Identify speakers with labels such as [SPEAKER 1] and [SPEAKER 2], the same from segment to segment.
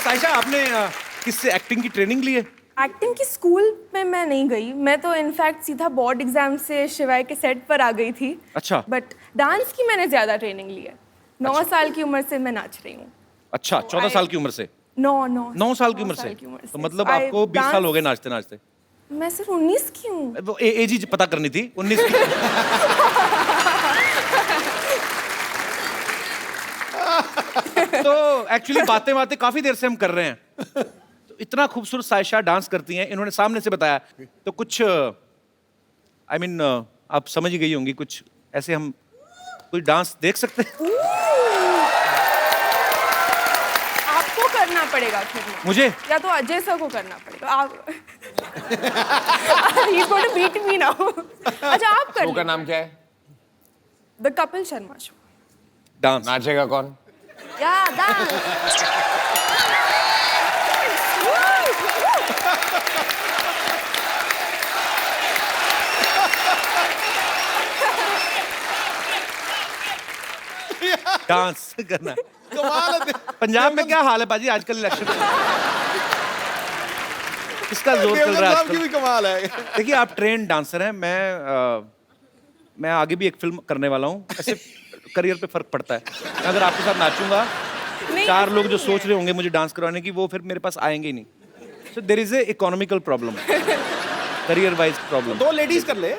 [SPEAKER 1] साइशा, आपने किससे एक्टिंग की ट्रेनिंग ली है?
[SPEAKER 2] एक्टिंग की स्कूल में मैं नहीं गई, मैं तो इनफैक्ट सीधा बोर्ड एग्जाम से शिवाय के सेट पर आ गई थी।
[SPEAKER 1] अच्छा।
[SPEAKER 2] बट डांस की मैंने ज्यादा ट्रेनिंग ली है। 9 साल की उम्र से मैं नाच रही हूँ।
[SPEAKER 1] अच्छा, 14 साल की उम्र से?
[SPEAKER 2] 9
[SPEAKER 1] साल की उम्र से? तो मतलब आपको 20 साल हो गए नाचते नाचते?
[SPEAKER 2] मैं सिर्फ 19 की हूँ।
[SPEAKER 1] वो एज ही पता करनी थी, 19 की। तो एक्चुअली बातें बातें काफी देर से हम कर रहे हैं, तो इतना खूबसूरत साइशा डांस करती हैं, इन्होंने सामने से बताया, तो कुछ आई मीन आप समझ ही गई होंगी, कुछ ऐसे हम कोई डांस देख सकते हैं?
[SPEAKER 2] आपको करना पड़ेगा फिर ना।
[SPEAKER 1] मुझे?
[SPEAKER 2] या तो अजय सर को करना पड़ेगा। आप He's going to beat me now. अच्छा, आप कर।
[SPEAKER 3] शो का नाम क्या है?
[SPEAKER 2] The Kapil Sharma show.
[SPEAKER 1] Dance
[SPEAKER 3] नाचेगा कौन?
[SPEAKER 2] या डांस।
[SPEAKER 1] डांस करना।
[SPEAKER 4] कमाल है।
[SPEAKER 1] पंजाब में क्या हाल है पाजी आजकल इलेक्शन में? किसका जोर चल रहा है
[SPEAKER 4] साहब की
[SPEAKER 1] आजकल?
[SPEAKER 4] भी कमाल है।
[SPEAKER 1] देखिए, आप ट्रेन डांसर हैं, मैं आगे भी एक फिल्म करने वाला हूँ, ऐसे करियर पे फर्क पड़ता है। मैं अगर आपके साथ नाचूंगा,
[SPEAKER 2] नहीं,
[SPEAKER 1] 4 लोग जो सोच रहे होंगे मुझे डांस करवाने की, वो फिर मेरे पास आएंगे ही नहीं। So there is a economical problem, career wise problem.
[SPEAKER 4] 2 ladies कर ले।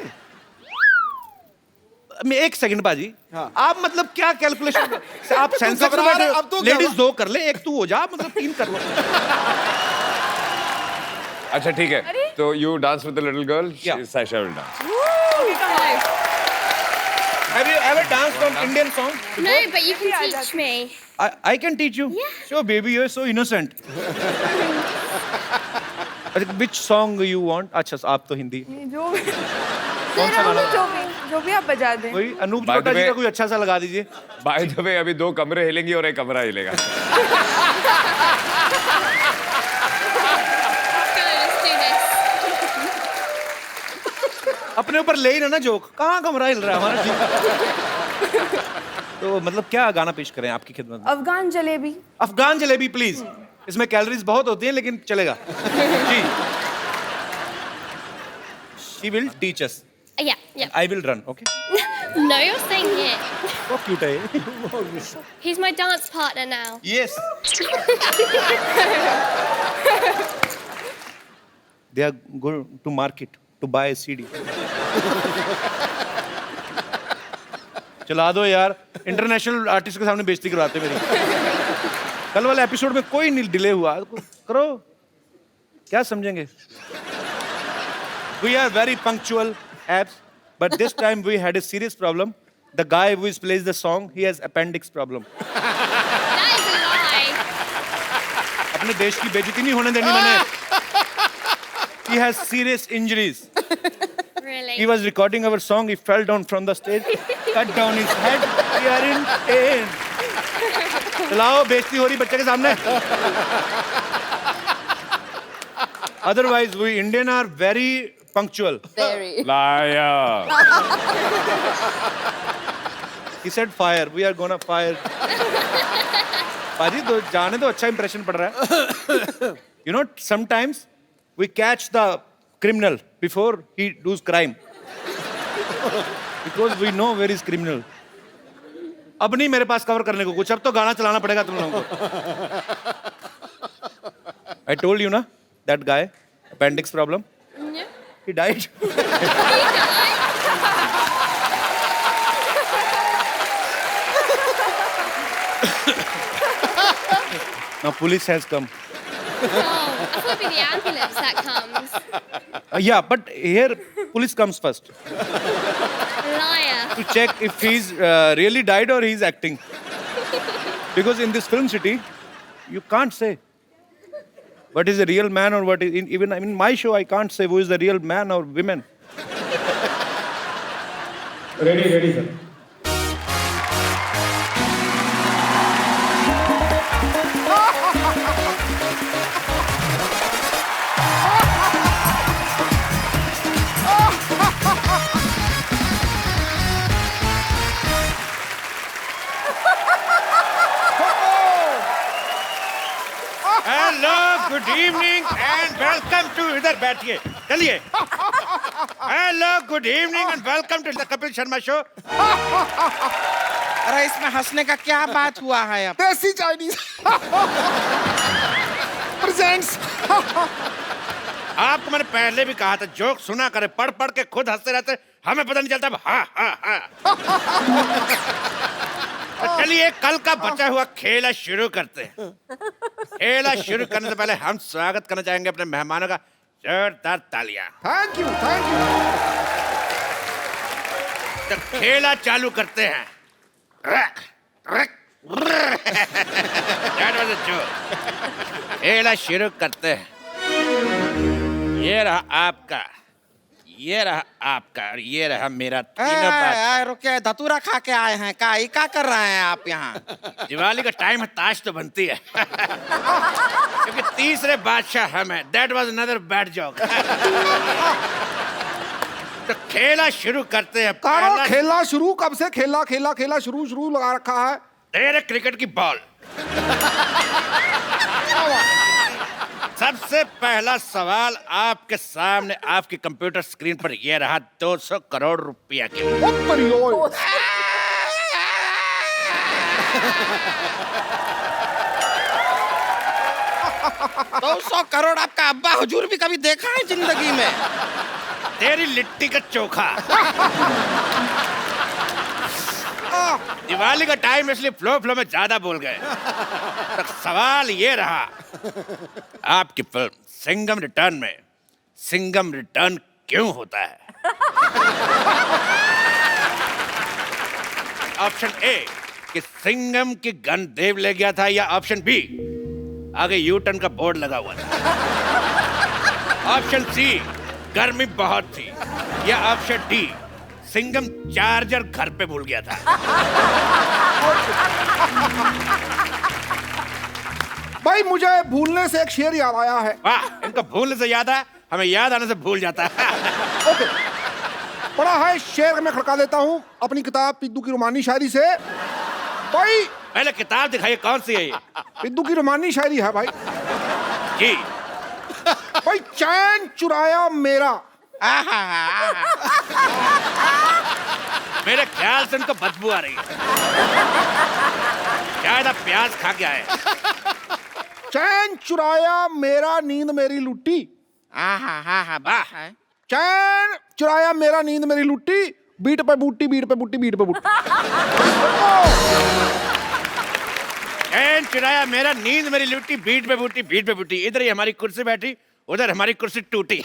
[SPEAKER 1] एक सेकंड बाजी,
[SPEAKER 4] हाँ।
[SPEAKER 1] आप मतलब क्या कैलकुलेशन, आप सेंसर
[SPEAKER 4] घबरा रहा है, अब तो
[SPEAKER 1] लेडीज
[SPEAKER 4] क्या
[SPEAKER 1] 2 कर ले, एक तू हो जा, मतलब 3 कर लो।
[SPEAKER 3] अच्छा ठीक है,
[SPEAKER 2] अरे?
[SPEAKER 3] तो you dance with the little girl,
[SPEAKER 1] Yeah.
[SPEAKER 3] Saisha will dance.
[SPEAKER 1] Have you ever danced on Indian song?
[SPEAKER 5] No, but you can teach me.
[SPEAKER 1] I can teach you.
[SPEAKER 5] Yeah.
[SPEAKER 1] Sure, baby, you're so innocent. Which song you want? अच्छा, आप तो हिंदी।
[SPEAKER 2] जो
[SPEAKER 1] कौन सा गाना?
[SPEAKER 2] जो भी आप बजा दें।
[SPEAKER 1] कोई Anoop
[SPEAKER 3] By the
[SPEAKER 1] Chopra ji
[SPEAKER 3] way-
[SPEAKER 1] का कोई अच्छा सा लगा दीजिए।
[SPEAKER 3] बाय द वे, अभी 2 कमरे हिलेंगे और एक कमरा हिलेगा।
[SPEAKER 5] Let's do this.
[SPEAKER 1] अपने ऊपर ले ही ना जोक, कहाँ कमरा हिल रहा है हमारा? तो मतलब क्या गाना पेश करें आपकी खिदमत में?
[SPEAKER 2] अफगान जलेबी।
[SPEAKER 1] अफगान जलेबी प्लीज। इसमें कैलोरीज बहुत होती हैं लेकिन चलेगा। जी। She will teach us.
[SPEAKER 5] Yeah, yeah.
[SPEAKER 1] I will run. Okay.
[SPEAKER 5] No, you're saying it.
[SPEAKER 1] So cute है ये।
[SPEAKER 5] He's my dance partner now.
[SPEAKER 1] Yes. They are going to market to buy a CD. चला दो यार, international artist के सामने बेइज्जती करवाते मेरी। कल वाले एपिसोड में कोई नहीं डिले हुआ, करो, क्या समझेंगे? We are very punctual, abs, but this time we had a serious problem. The guy who plays the song, he has appendix problem.
[SPEAKER 5] That is a lie.
[SPEAKER 1] अपने देश की बेइज्जती नहीं होने देनी मैंने। He has serious injuries.
[SPEAKER 5] Really?
[SPEAKER 1] He was recording our song. He fell down from the stage, cut down his head. We are in pain. चलाओ, बेइज्जती हो रही बच्चे के सामने। Otherwise, we Indian are very punctual.
[SPEAKER 2] Very.
[SPEAKER 3] Liar.
[SPEAKER 1] He said fire. We are gonna fire. पाजी तो जाने तो अच्छा impression पड़ रहा है। You know, sometimes we catch the criminal before he does crime. Because we know where is criminal. अब नहीं मेरे पास कवर करने को कुछ, अब तो गाना चलाना पड़ेगा तुम लोगों को। I told you ना, that guy, appendix problem.
[SPEAKER 5] Yeah.
[SPEAKER 1] He died. Now police has come.
[SPEAKER 5] Oh, I thought it'd be the ambulance that comes.
[SPEAKER 1] Yeah, but here police comes first
[SPEAKER 5] Liar.
[SPEAKER 1] to check if he's really died or he's acting. Because in this film city, you can't say what is a real man or what is even in my show I can't say who is the real man or women.
[SPEAKER 6] Ready, sir.
[SPEAKER 1] Good evening and welcome to, इधर बैठिए, चलिए। Hello, good evening and welcome to the Kapil Sharma show.
[SPEAKER 7] अरे इसमें हंसने का क्या बात हुआ है अब?
[SPEAKER 4] देसी चाइनीज प्रेजेंट्स।
[SPEAKER 1] आपको मैंने पहले भी कहा था जोक सुना करे, पढ़ पढ़ के खुद हंसते रहते, हमें पता नहीं चलता। हाँ हाँ हाँ। तो चलिए कल का बचा हुआ खेला शुरू करते हैं। खेला शुरू करने से पहले हम स्वागत करना चाहेंगे अपने मेहमानों का, जोरदार तालियां।
[SPEAKER 4] Thank you, thank you.
[SPEAKER 1] तो खेला चालू करते हैं। That was a joke. खेला शुरू करते हैं। ये रहा आपका, ये रहा आपका और ये रहा मेरा तीनों बादशाह।
[SPEAKER 7] रुके, धतूरा खा के आए हैं क्या कर रहे हैं आप यहाँ?
[SPEAKER 1] दिवाली का टाइम है, ताश तो बनती है। क्योंकि तीसरे बादशाह हम हैं। That was another bad joke. तो खेला शुरू करते हैं।
[SPEAKER 4] कारो
[SPEAKER 1] पहला
[SPEAKER 4] खेला शुरू कब से? खेला शुरू लगा रखा है।
[SPEAKER 1] तेरे क्रिकेट की बॉल। सबसे पहला सवाल आपके सामने, आपकी कंप्यूटर स्क्रीन पर ये रहा 200 करोड़ रुपया के लिए।
[SPEAKER 7] 200 करोड़ आपका अब्बा हुजूर भी कभी देखा है जिंदगी में?
[SPEAKER 1] तेरी लिट्टी का चोखा। दिवाली का टाइम इसलिए फ्लो में ज्यादा बोल गए। तो सवाल ये रहा, आपकी फिल्म सिंघम रिटर्न में सिंघम रिटर्न क्यों होता है? ऑप्शन ए कि सिंघम की गन देव ले गया था, या ऑप्शन बी आगे यू टर्न का बोर्ड लगा हुआ था, ऑप्शन सी गर्मी बहुत थी, या ऑप्शन डी सिंघम चार्जर घर पे भूल गया था।
[SPEAKER 4] भाई मुझे भूलने से एक शेर याद आया है।
[SPEAKER 1] वाह, इनको भूलने से याद है, हमें याद आने से भूल जाता है।
[SPEAKER 4] ओके, पढ़ा है शेर मैं खड़का देता हूँ अपनी किताब पिद्दू की रोमानी शायरी से। भाई
[SPEAKER 1] पहले किताब दिखाइए, कौन सी है ये?
[SPEAKER 4] पिद्दू की रोमानी शायरी है भाई।
[SPEAKER 1] जी।
[SPEAKER 4] भाई चैन चुराया मेरा।
[SPEAKER 1] मेरे ख्याल से उनको बदबू आ रही है, शायद आप प्याज खा के आए।
[SPEAKER 4] चैन चुराया मेरा नींद मेरी लुट्टी।
[SPEAKER 7] वाह।
[SPEAKER 4] चैन चुराया मेरा नींद मेरी लुट्टी, बीट पे बूटी बीट पे बूटी बीट पे बूटी।
[SPEAKER 1] चैन चुराया मेरा नींद मेरी लुट्टी, बीट पे बूटी बीट पे बूटी। इधर ही हमारी कुर्सी बैठी, उधर हमारी कुर्सी टूटी।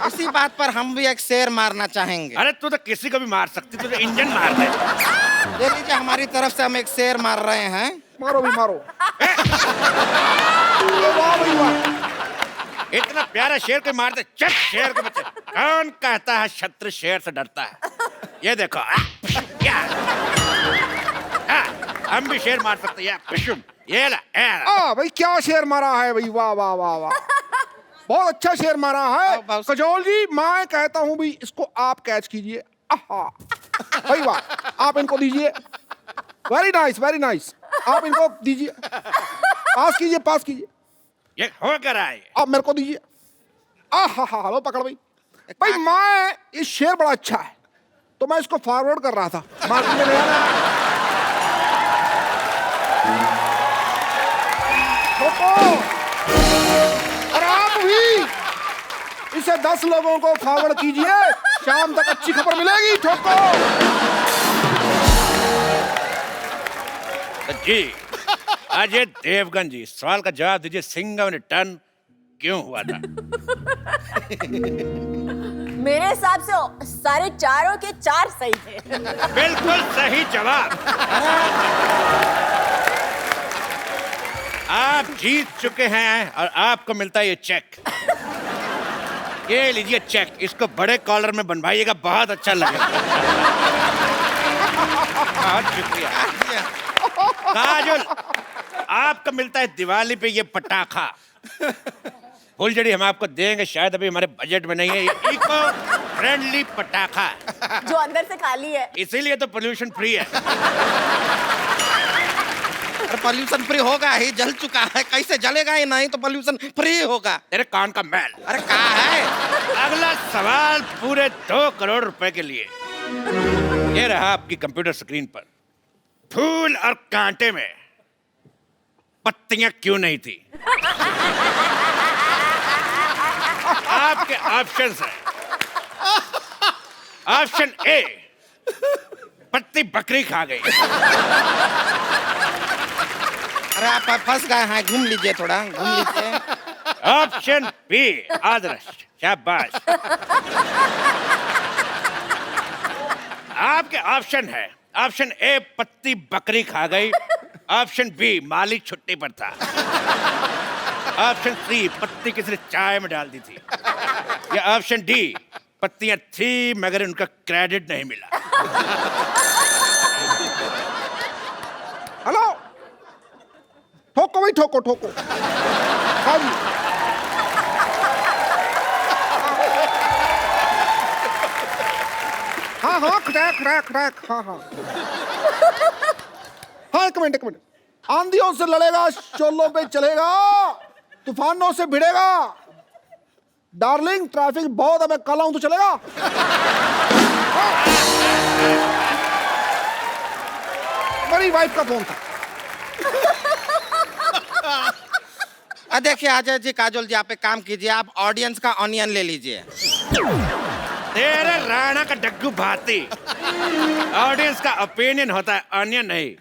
[SPEAKER 7] इसी बात पर हम भी एक शेर मारना चाहेंगे।
[SPEAKER 1] अरे तू तो किसी को भी मार सकती, तू तो इंजन मार दे।
[SPEAKER 7] ये लीजिए, हमारी तरफ से हम एक शेर मार रहे हैं।
[SPEAKER 4] मारो भी मारो। वाह भाई वाह।
[SPEAKER 1] इतना प्यारा शेर को मारते, चट शेर के बच्चे। कौन कहता है शत्रु शेर से डरता है? ये देखो, हम भी शेर मार सकते हैं। ये ला,
[SPEAKER 4] भाई क्या शेर मारा है भाई, वाह वाह वाह वाह, बहुत अच्छा शेर मारा है। कजोल जी, मैं कहता हूँ भी इसको आप कैच कीजिए। भाई वाह, आप इनको दीजिए। Very nice, very nice. आप इनको दीजिए, पास कीजिए, पास कीजिए।
[SPEAKER 1] ये हो कर आए।
[SPEAKER 4] आप मेरे को दीजिए। लो पकड़ भाई। भाई मैं, ये शेर बड़ा अच्छा है तो मैं इसको फॉरवर्ड कर रहा था मार्केट में ले आना। और आप भी इसे 10 लोगों को फॉरवर्ड कीजिए, शाम तक अच्छी खबर मिलेगी। ठोको।
[SPEAKER 1] जी, अजय देवगन जी, सवाल का जवाब दीजिए, सिंघम रिटर्न क्यों हुआ था?
[SPEAKER 8] मेरे हिसाब से सारे चारों के 4 सही थे।
[SPEAKER 1] बिल्कुल सही जवाब। आप जीत चुके हैं और आपको मिलता है ये चेक। ये लीजिए चेक, इसको बड़े कॉलर में बनवाइएगा, बहुत अच्छा लगेगा। बहुत शुक्रिया। काजल, आपको मिलता है दिवाली पे ये पटाखा। फुलझड़ी हम आपको देंगे, शायद अभी हमारे बजट में नहीं है। ये इको फ्रेंडली पटाखा है,
[SPEAKER 8] जो अंदर से खाली है।
[SPEAKER 1] इसीलिए तो पोल्यूशन फ्री है।
[SPEAKER 7] अरे पॉल्यूशन फ्री होगा ही, जल चुका है, कैसे जलेगा ही नहीं तो पॉल्यूशन फ्री होगा।
[SPEAKER 1] तेरे कान का मैल।
[SPEAKER 7] अरे कहा है?
[SPEAKER 1] अगला सवाल पूरे 2 करोड़ रुपए के लिए। ये रहा आपकी कंप्यूटर स्क्रीन पर। फूल और कांटे में पत्तियां क्यों नहीं थी? आपके ऑप्शंस हैं। ऑप्शन ए, पत्ती बकरी खा गई।
[SPEAKER 7] अरे आप फंस गए हैं, घूम लीजिए, थोड़ा घूम लीजिए।
[SPEAKER 1] ऑप्शन बी, आदर्श, शाबाश। आपके ऑप्शन है, ऑप्शन ए पत्ती बकरी खा गई, ऑप्शन बी मालिक छुट्टी पर था, ऑप्शन सी पत्ती किसी ने चाय में डाल दी थी, या ऑप्शन डी पत्तियां थी मगर उनका क्रेडिट नहीं मिला।
[SPEAKER 4] हेलो, ठोको भाई, ठोको ठोको। हाँ जी, हाँ हाँ, क्रैक क्रैक क्रैक, हाँ हाँ हाँ, एक मिनट एक मिनट। आंधियों से लड़ेगा, शोलों पे चलेगा, तूफानों से भिड़ेगा। डार्लिंग ट्रैफिक बहुत है, मैं कल आऊं तो चलेगा? मेरी वाइफ का फोन था।
[SPEAKER 7] देखिए अजय जी, काजोल जी, आप एक काम कीजिए, आप ऑडियंस का ऑनियन ले लीजिए।
[SPEAKER 1] तेरे राणा का डग्गू भाती। ऑडियंस का ओपिनियन होता है, ऑनियन नहीं।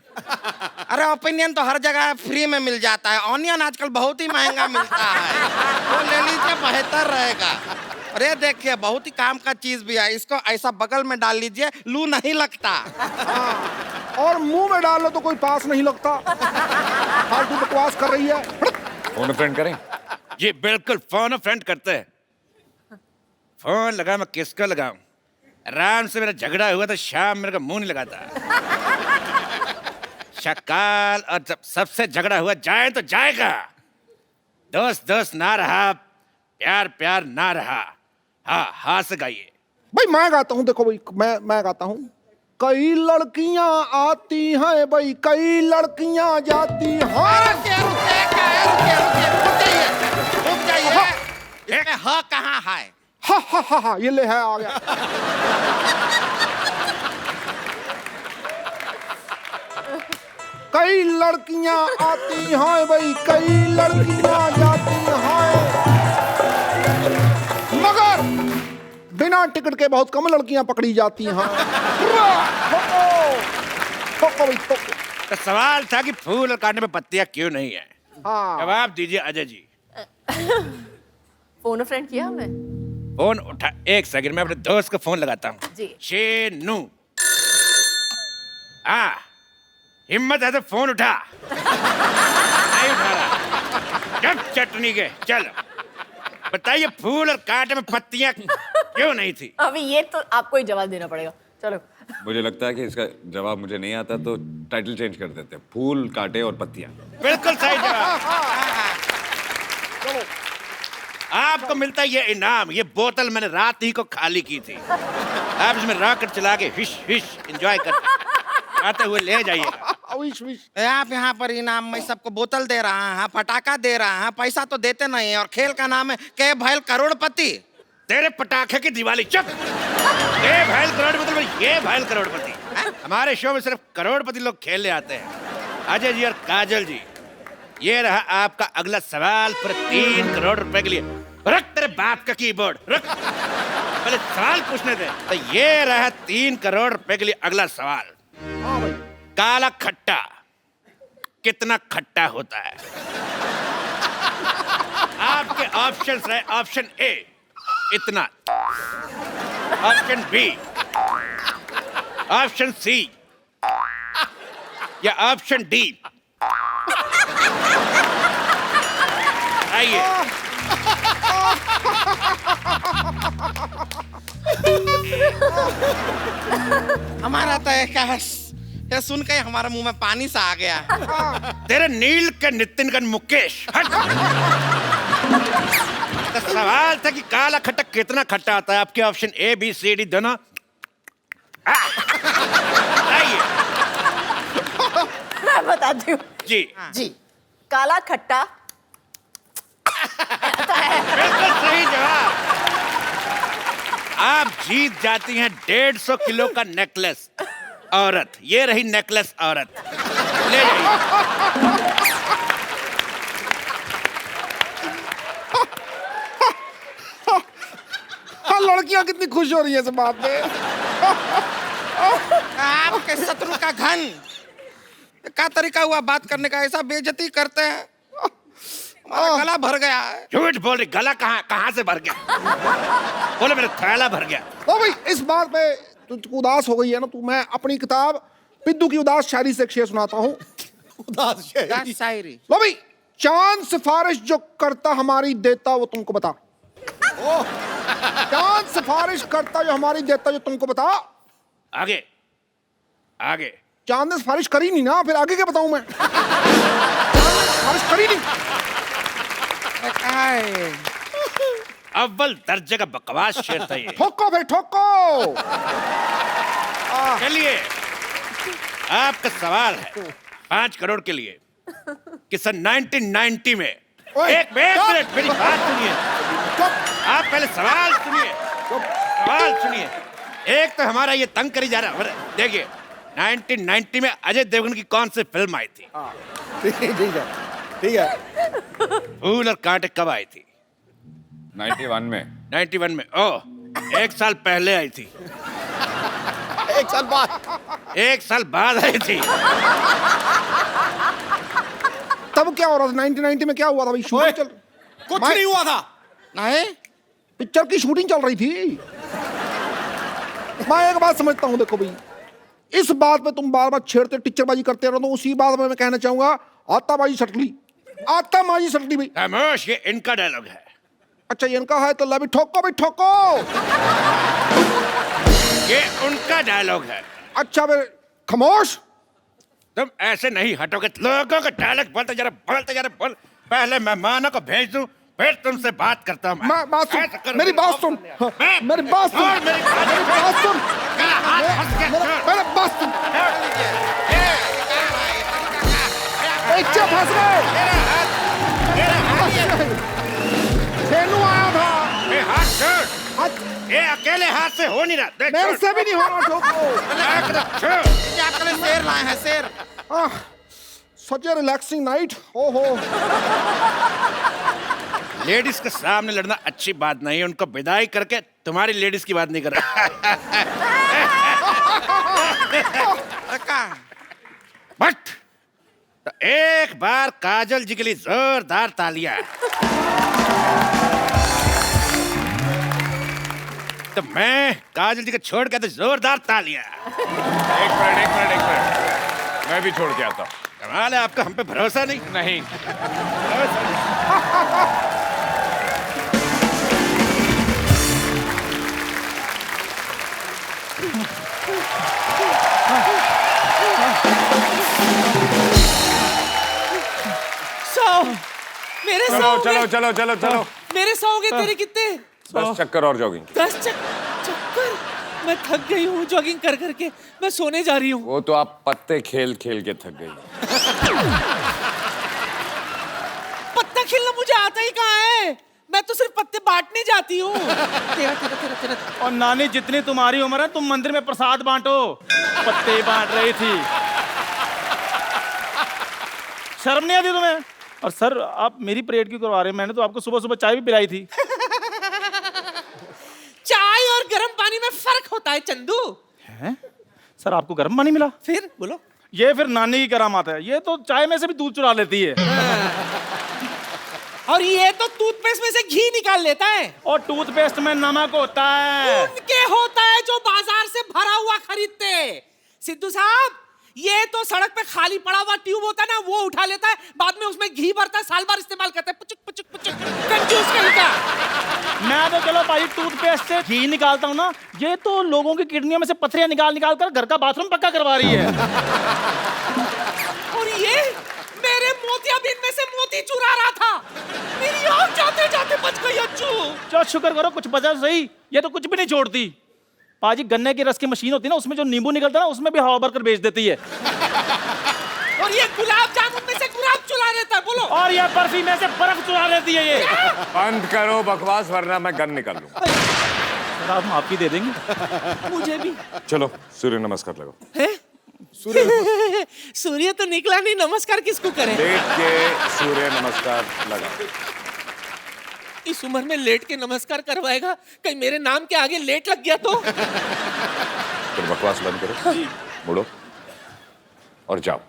[SPEAKER 7] अरे ओपिनियन तो हर जगह फ्री में मिल जाता है, ऑनियन आजकल बहुत ही महंगा मिलता है, वो ले लीजिए, बेहतर रहेगा। अरे देखिए, बहुत ही काम का चीज भी है, इसको ऐसा बगल में डाल लीजिए, लू नहीं लगता।
[SPEAKER 4] और मुंह में डाल लो तो कोई पास नहीं लगता। फालतू बकवास कर रही है।
[SPEAKER 3] फोन फ्रेंड करें?
[SPEAKER 1] जी बिल्कुल, फोन फ्रेंड करते हैं। फोन लगा, मैं किसका लगाऊं? राम से मेरा झगड़ा हुआ तो शाम मेरे को मुंह नहीं लगाता। शकाल, और जब सबसे झगड़ा हुआ जाए तो जाएगा। दोस्त दोस्त ना रहा, प्यार प्यार ना रहा। हाँ हाँ से गाइए।
[SPEAKER 4] भाई मैं गाता हूँ, देखो भाई, मैं गाता हूँ। कई लड़कियां आती हैं भाई, कई लड़कियां जाती हैं।
[SPEAKER 7] रुक जाइए, इसमें ह कहाँ है?
[SPEAKER 4] हा हा हा हा, ये ले है, आ गया। कई लड़कियां आती हैं भाई, कई लड़कियां जाती हैं, मगर बिना टिकट के बहुत कम लड़कियां पकड़ी जाती हैं। ठोको भाई, ठोको।
[SPEAKER 1] तो सवाल था कि फूल और कांटे में पत्तियां क्यों नहीं है?
[SPEAKER 4] हाँ,
[SPEAKER 1] जवाब दीजिए अजय जी।
[SPEAKER 8] फोन फ्रेंड किया हमने।
[SPEAKER 1] फोन उठा, एक सेकंड में अपने दोस्त को फोन लगाता हूँ।
[SPEAKER 8] जी।
[SPEAKER 1] शेनू, हिम्मत है तो फोन उठा। नहीं उठा रहा। जब चटनी के, चलो बताइए, फूल और कांटे में पत्तियां क्यों नहीं थी?
[SPEAKER 8] अभी ये तो आपको ही जवाब देना पड़ेगा, चलो।
[SPEAKER 3] मुझे लगता है कि इसका जवाब मुझे नहीं आता, तो टाइटल चेंज कर देते हैं, फूल कांटे और पत्तियां।
[SPEAKER 1] बिल्कुल सही जवाब। आपको मिलता है ये इनाम। ये बोतल मैंने रात ही को खाली की थी। आप इसमें रॉकेट चला के हिश हिश एंजॉय करते आते हुए ले जाइएगा।
[SPEAKER 4] Wish wish.
[SPEAKER 7] आप यहाँ पर इनाम में सबको बोतल दे रहा है, पटाखा दे रहा है, पैसा तो देते नहीं है, और खेल का नाम है के भैल करोड़पति।
[SPEAKER 1] तेरे पटाखे की दिवाली, चुप। ये भैल करोड़पति, ये भैल करोड़पति। हमारे शो में सिर्फ करोड़पति लोग खेलने आते हैं। अजय जी और काजल जी, ये रहा आपका अगला सवाल पर 3 करोड़ रुपए के लिए। रख तेरे बाप का कीबोर्ड, रख। पहले सवाल पूछने दे। तो ये रहा 3 करोड़ रुपए के लिए अगला सवाल। काला खट्टा कितना खट्टा होता है? आपके ऑप्शंस रहे, ऑप्शन ए इतना, ऑप्शन बी, ऑप्शन सी, या ऑप्शन डी। आइए।
[SPEAKER 7] हमारा तो ये सुन के हमारे मुंह में पानी सा आ गया।
[SPEAKER 1] तेरे नील के नितिन का मुकेश, हट। तो सवाल था कि काला खट्टा कितना खट्टा आता है? आपके option A B C D दोनों। आइए।
[SPEAKER 8] मैं बताती हूँ,
[SPEAKER 1] जी
[SPEAKER 8] जी काला खट्टा
[SPEAKER 1] बिल्कुल सही जवाब। आप जीत जाती हैं 150 किलो का नेकलेस औरत। ये रही नेकलेस औरत, ले जाइए।
[SPEAKER 4] हाँ, लड़कियां कितनी खुश हो रही है इस बात में।
[SPEAKER 7] आपके शत्रु का घन क्या तरीका हुआ बात करने का, ऐसा बेइज्जती करते हैं। हमारा गला भर गया है।
[SPEAKER 1] झूठ बोल रही, गला कहाँ से भर गया? बोले मेरा थैला भर गया।
[SPEAKER 4] तो भाई इस बात पे तू उदास हो गई है ना, तू मैं अपनी किताब पिद्दू की उदास शायरी से एक शेर सुनाता हूँ। उदास शायरी।
[SPEAKER 7] शायरी।
[SPEAKER 4] लो भाई, चांद सिफारिश जो करता हमारी देता वो तुमको बता। चांद सिफारिश करता जो हमारी देता जो तुमको बता।
[SPEAKER 1] आगे आगे।
[SPEAKER 4] चांद ने सिफारिश करी नहीं ना, फिर आगे क्या बताऊं मैं? चांद ने सिफारिश करी नहीं।
[SPEAKER 1] अव्वल दर्जे का बकवास शेर था ये।
[SPEAKER 4] ठोको भाई ठोको।
[SPEAKER 1] चलिए, आपका सवाल है 5 करोड़ के लिए कि सन 1990 में एक मिनट मेरी बात सुनिए। आप पहले सवाल सुनिए, सवाल सुनिए। एक तो हमारा ये तंग करी जा रहा है। देखिए 1990 में अजय देवगन की कौन सी फिल्म आई थी?
[SPEAKER 4] ठीक है।
[SPEAKER 1] फूल और कांटे कब आई थी?
[SPEAKER 3] 91 में।
[SPEAKER 1] 91 में। ओह, 1 साल पहले आई थी।
[SPEAKER 4] 1 साल बाद।
[SPEAKER 1] 1 साल बाद आई थी।
[SPEAKER 4] तब क्या हो रहा था 1990 में? क्या हुआ था भाई? शूटिंग चल
[SPEAKER 7] कुछ नहीं हुआ था। नहीं,
[SPEAKER 4] पिक्चर की शूटिंग चल रही थी। मैं एक बात समझता हूँ, देखो भाई, इस बात पे तुम बार बार छेड़ते टीचरबाजी करते रहो, तो उसी बात में मैं कहना चाहूंगा आताबाजी सटली, आताबाजी सटली भाई।
[SPEAKER 1] खामोश, ये इनका डायलॉग है।
[SPEAKER 4] अच्छा ये इनका है तो ला भी ठोको भाई ठोको।
[SPEAKER 1] ये उनका डायलॉग है।
[SPEAKER 4] अच्छा फिर खामोश।
[SPEAKER 1] तुम ऐसे नहीं हटोगे, लोगों का डायलॉग बोलते जरा बोल। पहले मेहमानों को भेज दूं, फिर तुमसे बात करता हूं।
[SPEAKER 4] मैं बात सुन,
[SPEAKER 1] ऐसा करो।
[SPEAKER 4] मेरी बात सुन,
[SPEAKER 1] मैं-
[SPEAKER 4] मेरी बात सुन,
[SPEAKER 1] और मेरी बात
[SPEAKER 4] मेरी बात सुन,
[SPEAKER 1] मेरा हाथ फंस गया।
[SPEAKER 4] मेरी बात सुन। बच्चे फंस गए। खेलू आया था।
[SPEAKER 1] ये हाथ छोड़।
[SPEAKER 4] हाथ
[SPEAKER 1] ये अकेले हाथ से हो नहीं रहा। देख,
[SPEAKER 4] मेरे
[SPEAKER 1] छोड़।
[SPEAKER 4] से भी नहीं हो रहा ठोको।
[SPEAKER 1] छोड़।
[SPEAKER 7] ये आपके लिए शेर लाए हैं, शेर।
[SPEAKER 4] सच ए रिलैक्सिंग नाइट। ओहो।
[SPEAKER 1] लेडीज के सामने लड़ना अच्छी बात नहीं है। उनको विदाई करके तुम्हारी लेडीज की बात नहीं कर रहा। बट तो एक बार काजल जी के लिए जोरदार तालियां। तो मैं काजल जी को छोड़ के तो जोरदार तालियां।
[SPEAKER 3] एक मिनट। मैं भी छोड़ के आता हूँ।
[SPEAKER 1] कमाल है, आपका हम पे भरोसा नहीं।
[SPEAKER 3] नहीं।
[SPEAKER 9] मेरे
[SPEAKER 3] चलो।
[SPEAKER 9] मेरे 100 हो गए, तेरे कितने?
[SPEAKER 3] 10 चक्कर और जॉगिंग।
[SPEAKER 9] 10 चक्कर। मैं थक गई हूँ जॉगिंग कर करके, मैं सोने जा रही हूँ।
[SPEAKER 3] वो तो आप पत्ते खेल के थक गई।
[SPEAKER 9] पत्ता खेलना मुझे आता ही कहाँ है? मैं तो सिर्फ पत्ते बांटने जाती हूँ। तेरा।
[SPEAKER 6] और नानी जितनी तुम्हारी उम्र है, तुम मंदिर में प्रसाद बांटो, पत्ते बांट रही थी। शर्म नहीं आती तुम्हें? और सर आप मेरी परेड क्यों करवा रहे हैं? मैंने तो आपको सुबह सुबह चाय भी पिलाई थी।
[SPEAKER 9] चाय और गर्म पानी में फर्क होता है चंदू।
[SPEAKER 6] हैं? सर आपको गर्म पानी मिला?
[SPEAKER 9] फिर बोलो।
[SPEAKER 6] ये फिर नानी की करामात है। ये तो चाय में से भी दूध चुरा लेती है।
[SPEAKER 9] और ये तो टूथपेस्ट में से घी निकाल लेता है।
[SPEAKER 6] और टूथपेस्ट में नमक होता है।
[SPEAKER 9] उनके होता है जो बाजार से भरा हुआ खरीदते। सिद्धू साहब, ये तो सड़क पे खाली पड़ा हुआ ट्यूब होता है ना, वो उठा लेता है, बाद में उसमें घी भरता है, साल भर इस्तेमाल करता है। पुचुक कंजूस कहीं का।
[SPEAKER 6] मैं तो चलो भाई टूथपेस्ट से घी निकालता हूँ ना, ये तो लोगों की किडनियों में से पथरियां निकाल कर घर का बाथरूम पक्का करवा रही है।
[SPEAKER 9] और ये मेरे मोतियाबिंद में से मोती चुरा रहा था। मेरी आँख जाते जाते बच गई अच्छू।
[SPEAKER 6] चलो शुक्र करो कुछ बचा सही, ये तो कुछ भी नहीं छोड़ती। पाजी गन्ने की रस की मशीन होती है ना, उसमें जो नींबू निकलता है ना, उसमें भी हवा भरकर बेच देती है।
[SPEAKER 9] और ये गुलाब जामुन में से देता है, बोलो।
[SPEAKER 6] और ये बर्फी में से बर्फ चुरा लेती है ये।
[SPEAKER 3] बंद करो बकवास वरना मैं गन निकाल लूंगा।
[SPEAKER 6] सर आप माफी दे देंगे
[SPEAKER 9] मुझे भी
[SPEAKER 3] चलो सूर्य नमस्कार लगाओ।
[SPEAKER 9] है? सूर्य तो निकला नहीं, नमस्कार किसको करें?
[SPEAKER 3] लेट के सूर्य नमस्कार लगाओ।
[SPEAKER 9] इस उम्र में लेट के नमस्कार करवाएगा? कहीं मेरे नाम के आगे लेट लग गया तो?
[SPEAKER 3] फिर बकवास बंद करो, मुड़ो और जाओ।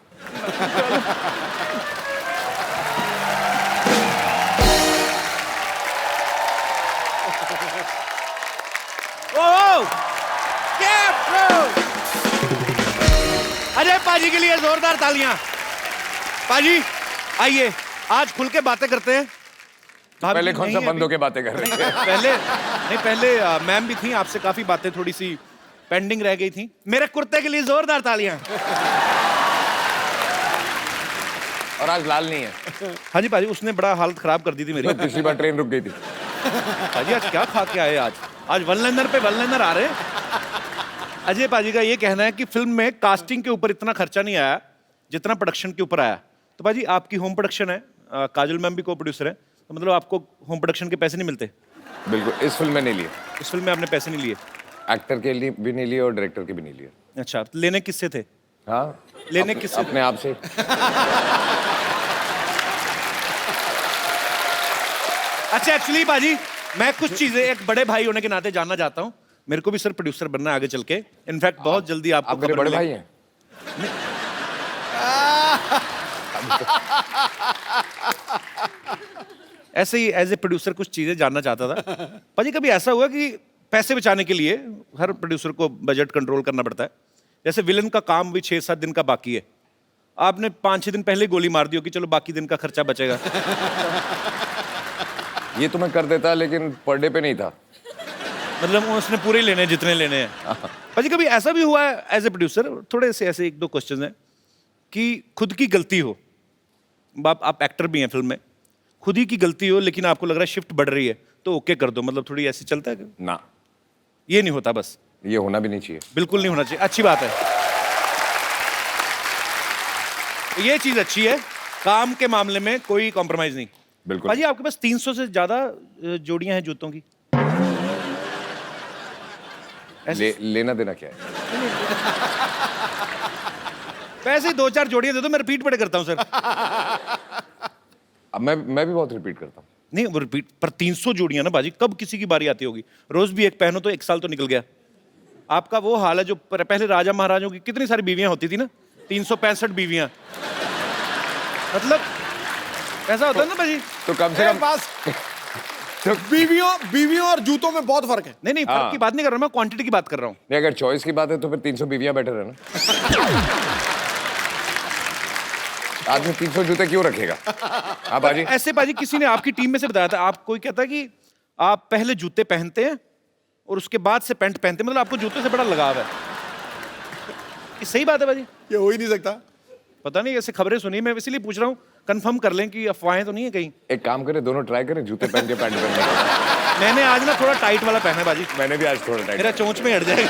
[SPEAKER 1] अजय पाजी के लिए जोरदार तालियां। पाजी आइए, आज खुल के बातें करते हैं। भाभी
[SPEAKER 3] पहले कौन सा
[SPEAKER 1] नहीं
[SPEAKER 3] बंदों के बातें कर रहे थे?
[SPEAKER 1] पहले मैम भी थी, आपसे काफी बातें थोड़ी सी पेंडिंग रह गई थी। मेरे कुर्ते के लिए जोरदार तालियां।
[SPEAKER 3] और आज लाल नहीं है।
[SPEAKER 1] हाँ जी पाजी, उसने बड़ा हालत खराब कर दी थी मेरी।
[SPEAKER 3] पिछली बार ट्रेन रुक गई थी।
[SPEAKER 1] पाजी आज क्या खा के आए? आज वन लाइनर पे वन लाइनर आ रहे। अजय पाजी का ये कहना है कि फिल्म में कास्टिंग के ऊपर इतना खर्चा नहीं आया जितना प्रोडक्शन के ऊपर आया। तो पाजी आपकी होम प्रोडक्शन है, काजल मैम भी को प्रोड्यूसर है, तो मतलब आपको होम प्रोडक्शन के पैसे नहीं मिलते?
[SPEAKER 3] बिल्कुल, इस फिल्म में नहीं लिए।
[SPEAKER 1] इस फिल्म में आपने पैसे नहीं लिए?
[SPEAKER 3] एक्टर के लिए भी नहीं लिए और डायरेक्टर के भी नहीं लिए।
[SPEAKER 1] अच्छा, तो लेने किससे थे?
[SPEAKER 3] हाँ,
[SPEAKER 1] लेने किससे?
[SPEAKER 3] अपने आप से।
[SPEAKER 1] अच्छा एक्चुअली पाजी मैं कुछ चीजें एक बड़े भाई होने के नाते जानना चाहता हूँ। मेरे को भी सर प्रोड्यूसर बनना है आगे चल के। इनफैक्ट बहुत जल्दी आपको
[SPEAKER 3] आप मेरे
[SPEAKER 1] खबर
[SPEAKER 3] बड़े भाई
[SPEAKER 1] मिलेगी।
[SPEAKER 3] हैं।
[SPEAKER 1] ऐसे ही एज ए प्रोड्यूसर कुछ चीजें जानना चाहता था। पाजी कभी ऐसा हुआ कि पैसे बचाने के लिए हर प्रोड्यूसर को बजट कंट्रोल करना पड़ता है, जैसे विलन का काम भी 6-7 दिन का बाकी है, आपने 5-6 दिन पहले गोली मार दी हो कि चलो बाकी दिन का खर्चा बचेगा?
[SPEAKER 3] ये तो मैं कर देता लेकिन पर डे पे नहीं था।
[SPEAKER 1] मतलब उसने पूरे लेने हैं जितने लेने हैं। पाजी कभी ऐसा भी हुआ है एज ए प्रोड्यूसर, थोड़े से ऐसे 1-2 क्वेश्चन हैं, कि खुद की गलती हो, आप एक्टर भी हैं फिल्म में, खुद ही की गलती हो लेकिन आपको लग रहा है शिफ्ट बढ़ रही है तो ओके कर दो, मतलब थोड़ी ऐसी चलता है?
[SPEAKER 3] ना,
[SPEAKER 1] ये नहीं होता? बस
[SPEAKER 3] ये होना भी नहीं चाहिए।
[SPEAKER 1] बिल्कुल नहीं होना चाहिए। अच्छी बात है, ये चीज अच्छी है, काम के मामले में कोई कॉम्प्रोमाइज नहीं।
[SPEAKER 3] बिल्कुल।
[SPEAKER 1] पाजी आपके पास 300 से ज्यादा जोड़ियां हैं जूतों की।
[SPEAKER 3] लेना देना क्या है?
[SPEAKER 1] पैसे 2-4 जोड़ियां दे दो, मैं रिपीट बड़े करता हूं सर।
[SPEAKER 3] अब मैं भी बहुत रिपीट करता हूँ।
[SPEAKER 1] नहीं वो रिपीट पर 300 जोड़ियां ना बाजी, कब किसी की बारी आती होगी? रोज भी एक पहनो तो 1 साल तो निकल गया। आपका वो हाल है जो पहले राजा महाराजों की कितनी सारी बीवियां होती थी ना, 365 बीवियां, मतलब ऐसा होता है ना बाजी।
[SPEAKER 3] तो कम से कम
[SPEAKER 4] बस बीवियों और जूतों में बहुत फर्क है।
[SPEAKER 1] नहीं फर्क की बात नहीं कर रहा मैं, क्वांटिटी की बात कर रहा हूँ।
[SPEAKER 3] नहीं, अगर चॉइस की बात है तो फिर 300 बीवियां बेटर है ना। आदमी 300 जूते क्यों रखेगा? हाँ बाजी।
[SPEAKER 1] ऐसे बाजी किसी ने आपकी टीम में से बताया था, आप कोई कहता है कि आप पहले जूते पहनते हैं और उसके बाद से पैंट पहनते हैं, मतलब आपको जूते से बड़ा लगाव है। ये सही बात है बाजी?
[SPEAKER 4] ये हो ही नहीं सकता।
[SPEAKER 1] पता नहीं, ऐसे खबरें सुनी, मैं इसीलिए पूछ रहा हूँ, कंफर्म कर लें कि अफवाहें तो नहीं है कहीं।
[SPEAKER 3] एक काम करें, दोनों ट्राई करें, जूते पहन के पैंट पहन के।
[SPEAKER 1] मैंने आज ना थोड़ा टाइट वाला पहना है बाजी।
[SPEAKER 3] मैंने भी आज थोड़ा टाइट।
[SPEAKER 1] मेरा चोंच में हट जाएगा।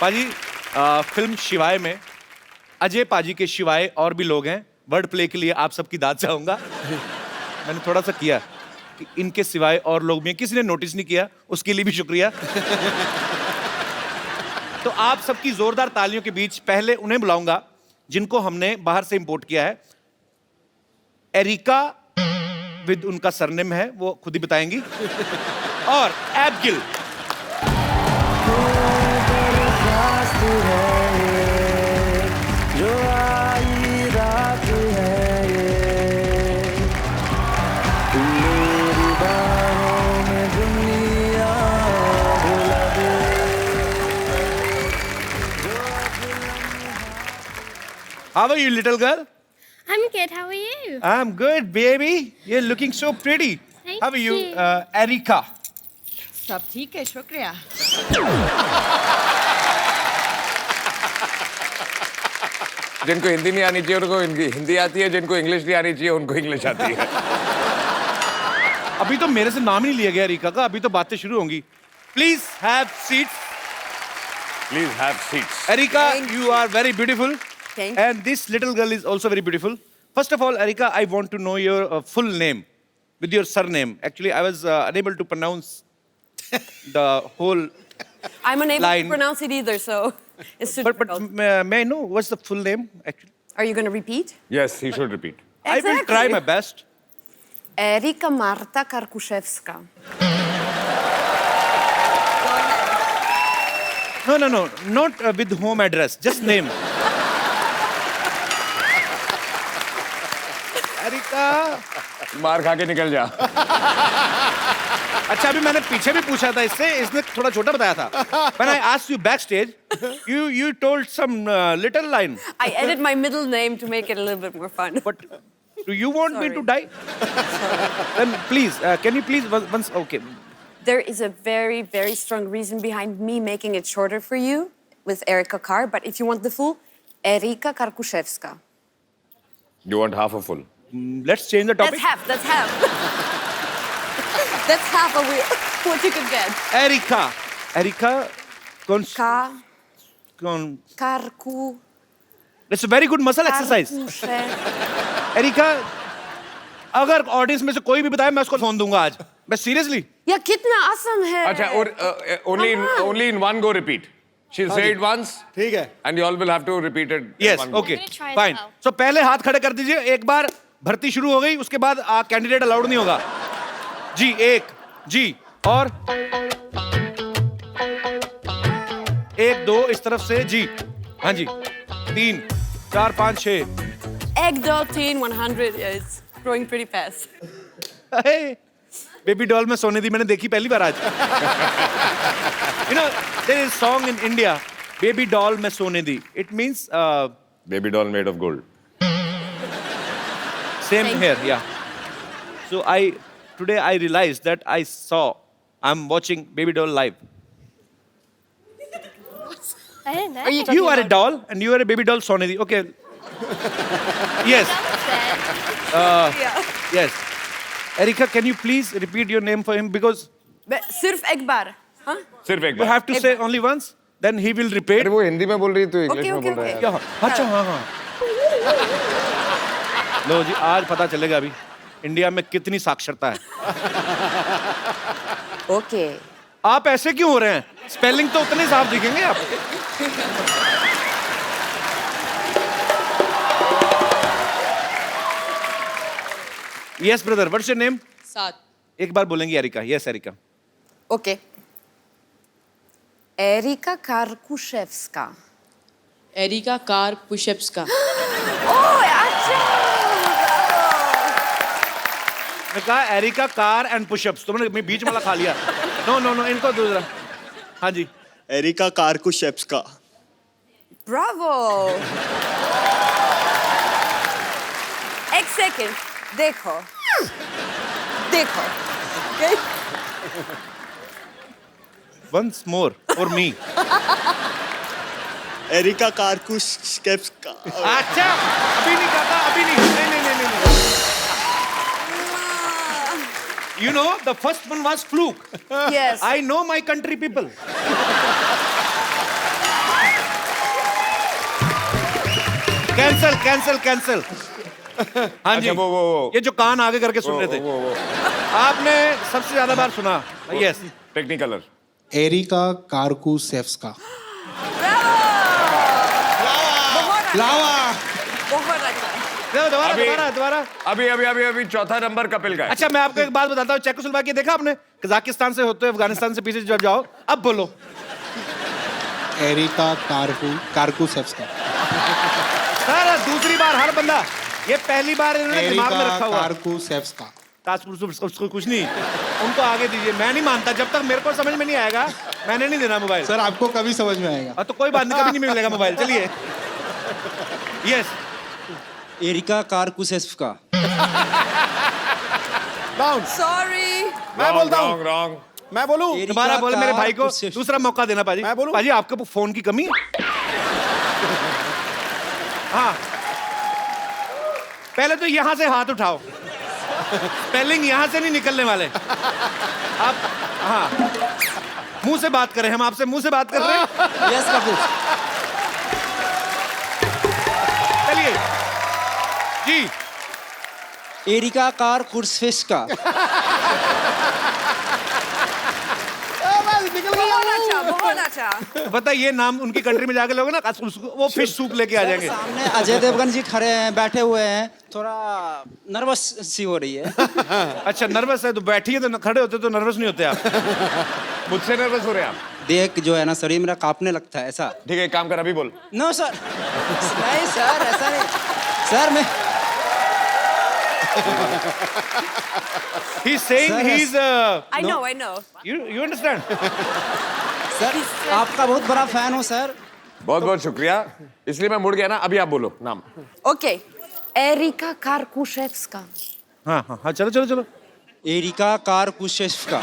[SPEAKER 1] पाजी फिल्म शिवाय में अजय पाजी के शिवाय और भी लोग हैं। वर्ड प्ले के लिए आप सबकी दाद चाहूंगा। मैंने थोड़ा सा किया कि इनके सिवाय और लोग भी हैं, किसी ने नोटिस नहीं किया, उसके लिए भी शुक्रिया। तो आप सबकी जोरदार तालियों के बीच पहले उन्हें बुलाऊंगा जिनको हमने बाहर से इंपोर्ट किया है। एरिका विद उनका सरनेम है, वो खुद ही बताएंगी, और एबगिल। How are you, little girl?
[SPEAKER 5] I'm good. How are you?
[SPEAKER 1] I'm good, baby. You're looking so pretty.
[SPEAKER 5] Thank
[SPEAKER 1] How are you,
[SPEAKER 5] you.
[SPEAKER 1] Erika?
[SPEAKER 8] सब ठीक है, शुक्रिया।
[SPEAKER 3] जिनको हिंदी नहीं आनी चाहिए उनको हिंदी आती है, जिनको इंग्लिश नहीं आनी चाहिए उनको इंग्लिश आती है।
[SPEAKER 1] अभी तो मेरे से नाम ही नहीं लिया गया एरिका का, अभी तो बातें शुरू होंगी। Please have seats.
[SPEAKER 3] Please have seats.
[SPEAKER 1] Erika, you are very beautiful.
[SPEAKER 8] Thank you.
[SPEAKER 1] And this little girl is also very beautiful. First of all, Erika, I want to know your full name with your surname. Actually, I was unable to pronounce the whole.
[SPEAKER 8] I'm unable
[SPEAKER 1] Line.
[SPEAKER 8] to pronounce it either, so it's too
[SPEAKER 1] But
[SPEAKER 8] difficult.
[SPEAKER 1] may I know what's the full name actually?
[SPEAKER 8] Are you going to repeat?
[SPEAKER 3] Yes, he should repeat.
[SPEAKER 1] I will try my best.
[SPEAKER 8] Erika Marta Karkuszewska.
[SPEAKER 1] No, not with home address, just name. Erika.
[SPEAKER 3] मार खा के निकल जा.
[SPEAKER 1] अच्छा अभी मैंने पीछे भी पूछा था इससे, इसने थोड़ा छोटा बताया था. When I asked you backstage, you told some little line.
[SPEAKER 8] I added my middle name to make it a little bit more fun.
[SPEAKER 1] But do you want me to die? Then please, can you please once? Okay.
[SPEAKER 8] There is a very, very strong reason behind me making it shorter for you with Erika Kar, but if you want the full, Erika Karkuszewska.
[SPEAKER 3] You want half a full?
[SPEAKER 1] Let's change the topic.
[SPEAKER 8] That's half. That's half of what you could get.
[SPEAKER 1] Erika,
[SPEAKER 8] Karku.
[SPEAKER 1] It's a very good muscle exercise. Erika, अगर audience में से कोई भी बताए मैं उसको phone दूंगा आज. मैं seriously.
[SPEAKER 8] या कितना आसान है.
[SPEAKER 3] अच्छा और only in one go repeat. She'll say it once.
[SPEAKER 4] ठीक है.
[SPEAKER 3] And you all will have to repeat it.
[SPEAKER 1] Yes,
[SPEAKER 3] in one
[SPEAKER 1] okay,
[SPEAKER 5] I'm gonna try as
[SPEAKER 1] fine.
[SPEAKER 5] well.
[SPEAKER 1] So पहले हाथ खड़े कर दीजिए. एक बार भर्ती शुरू हो गई, उसके बाद कैंडिडेट अलाउड नहीं होगा. जी एक, जी और एक दो इस तरफ से जी. हाँ जी. 3, 4, 5, 6.
[SPEAKER 8] Egg doll teen 100 is growing pretty fast.
[SPEAKER 1] Baby doll में सोने दी मैंने देखी पहली बार आज. You know, there is a song in India, Baby doll में सोने दी. It means
[SPEAKER 3] Baby doll made of gold.
[SPEAKER 1] same here, yeah. So today I realized that I'm watching Baby doll live.
[SPEAKER 5] I didn't know.
[SPEAKER 1] You are a doll and you are a baby doll सोने दी. Okay. Yes. Yes. Erika, can you please repeat your name for him because
[SPEAKER 8] सिर्फ एक बार. हाँ?
[SPEAKER 3] सिर्फ एक
[SPEAKER 1] you
[SPEAKER 3] bar.
[SPEAKER 1] have to say only once, then he will repeat.
[SPEAKER 3] अरे वो हिंदी में बोल रही है तो इंग्लिश में
[SPEAKER 8] Okay,
[SPEAKER 3] बोल रहा है.
[SPEAKER 8] okay.
[SPEAKER 1] अच्छा हाँ. लो जी आज पता चलेगा अभी इंडिया में कितनी साक्षरता है.
[SPEAKER 8] Okay.
[SPEAKER 1] आप ऐसे क्यों हो रहे हैं? स्पेलिंग तो उतने साफ दिखेंगे आप. Yes brother, what's your name?
[SPEAKER 9] सात.
[SPEAKER 1] एक बार बोलेंगी Erika. Yes Erika.
[SPEAKER 8] Okay. Erika Karkuszewska.
[SPEAKER 9] Erika car pushups का.
[SPEAKER 8] Oh, अच्छा.
[SPEAKER 1] मैं कहा एरिका कार एंड पुशअप्स. तुमने मैं बीच वाला खा लिया. नो इनको दूसरा. हाँ जी.
[SPEAKER 10] Erika Karkuszewska.
[SPEAKER 8] Bravo. एक सेकंड. देखो. Okay?
[SPEAKER 1] Once more for me.
[SPEAKER 10] Erika Karkuszewska.
[SPEAKER 1] अच्छा अभी नहीं कहता अभी नहीं. नहीं. You know the first one was fluke.
[SPEAKER 8] Yes.
[SPEAKER 1] I know my country people. Cancel. हाँ जी.
[SPEAKER 3] अच्छा, वो.
[SPEAKER 1] ये जो कान आगे करके सुन रहे थे.
[SPEAKER 3] वो.
[SPEAKER 1] आपने सबसे ज्यादा बार सुना. Yes.
[SPEAKER 3] टेक्निकलर.
[SPEAKER 11] एरिका कार्कुशेव्स्का.
[SPEAKER 8] बहुत अच्छा.
[SPEAKER 1] दोबारा.
[SPEAKER 3] अभी चौथा नंबर कपिल का है.
[SPEAKER 1] अच्छा मैं आपको एक बात बताता हूँ. चेकोस्लोवाकिया देखा आपने? कजाकिस्तान से होते हुए अफगानिस्तान से पीछे जब जाओ. अब बोलो.
[SPEAKER 11] एरिका कार्कुशेव्स्का.
[SPEAKER 1] सर दूसरी बार हर बंदा. ये पहली बार इन्होंने दिमाग में
[SPEAKER 11] एरिका
[SPEAKER 1] रखा हुआ.
[SPEAKER 11] कार्कुशेव्स्का.
[SPEAKER 1] उसको कुछ नहीं. उनको आगे दीजिए. मैं नहीं मानता जब तक मेरे को समझ में नहीं आएगा. मैंने नहीं देना मोबाइल.
[SPEAKER 11] सर आपको कभी समझ में आएगा.
[SPEAKER 1] तो कोई बात नहीं. कभी नहीं मिलेगा मोबाइल. चलिए. यस.
[SPEAKER 10] एरिका कार्कुशेव्स्का.
[SPEAKER 8] Sorry.
[SPEAKER 4] मैं बोलता हूँ.
[SPEAKER 3] रॉन्ग.
[SPEAKER 4] मैं बोलूँ.
[SPEAKER 1] दोबारा बोले मेरे भाई को. दूसरा मौका देना पाजी.
[SPEAKER 4] मैं बोलूं?
[SPEAKER 1] पाजी आपके फोन की कमी है. हाँ पहले तो यहां से हाथ उठाओ. स्पेलिंग यहां से नहीं निकलने वाले. आप हाँ मुंह से बात करें. हम आपसे मुंह से बात कर रहे हैं.
[SPEAKER 10] यस कपिल.
[SPEAKER 1] जी
[SPEAKER 10] एरिका कारकुशेफ्स्का
[SPEAKER 8] बहुत अच्छा, बहुत अच्छा।
[SPEAKER 1] पता है ये नाम उनकी कंट्री में जाके लोग ना वो फिश सूप लेके आ जाएंगे।
[SPEAKER 10] सामने अजय देवगन जी खड़े हैं, बैठे हुए हैं, थोड़ा नर्वस सी हो रही है।
[SPEAKER 1] अच्छा नर्वस है तो बैठिए, तो खड़े होते तो नर्वस नहीं होते आप।
[SPEAKER 3] मुझसे नर्वस हो रहे हैं आप?
[SPEAKER 10] देख जो है ना शरीर मेरा कांपने लगता है ऐसा।
[SPEAKER 3] ठीक है, एक काम कर, अभी बोल।
[SPEAKER 10] नो सर, नहीं सर, ऐसा नहीं सर। मैं
[SPEAKER 1] He's saying
[SPEAKER 10] Sir,
[SPEAKER 1] he's
[SPEAKER 8] I know, I know.
[SPEAKER 1] you understand?
[SPEAKER 10] Sir आपका बहुत बड़ा फैन हूँ सर।
[SPEAKER 3] बहुत बहुत शुक्रिया, इसलिए मैं मुड़ गया ना। अभी आप बोलो नाम।
[SPEAKER 8] Okay. Erika Karkushevska.
[SPEAKER 1] हाँ हाँ हाँ चलो चलो चलो।
[SPEAKER 10] Erika Karkuszewska.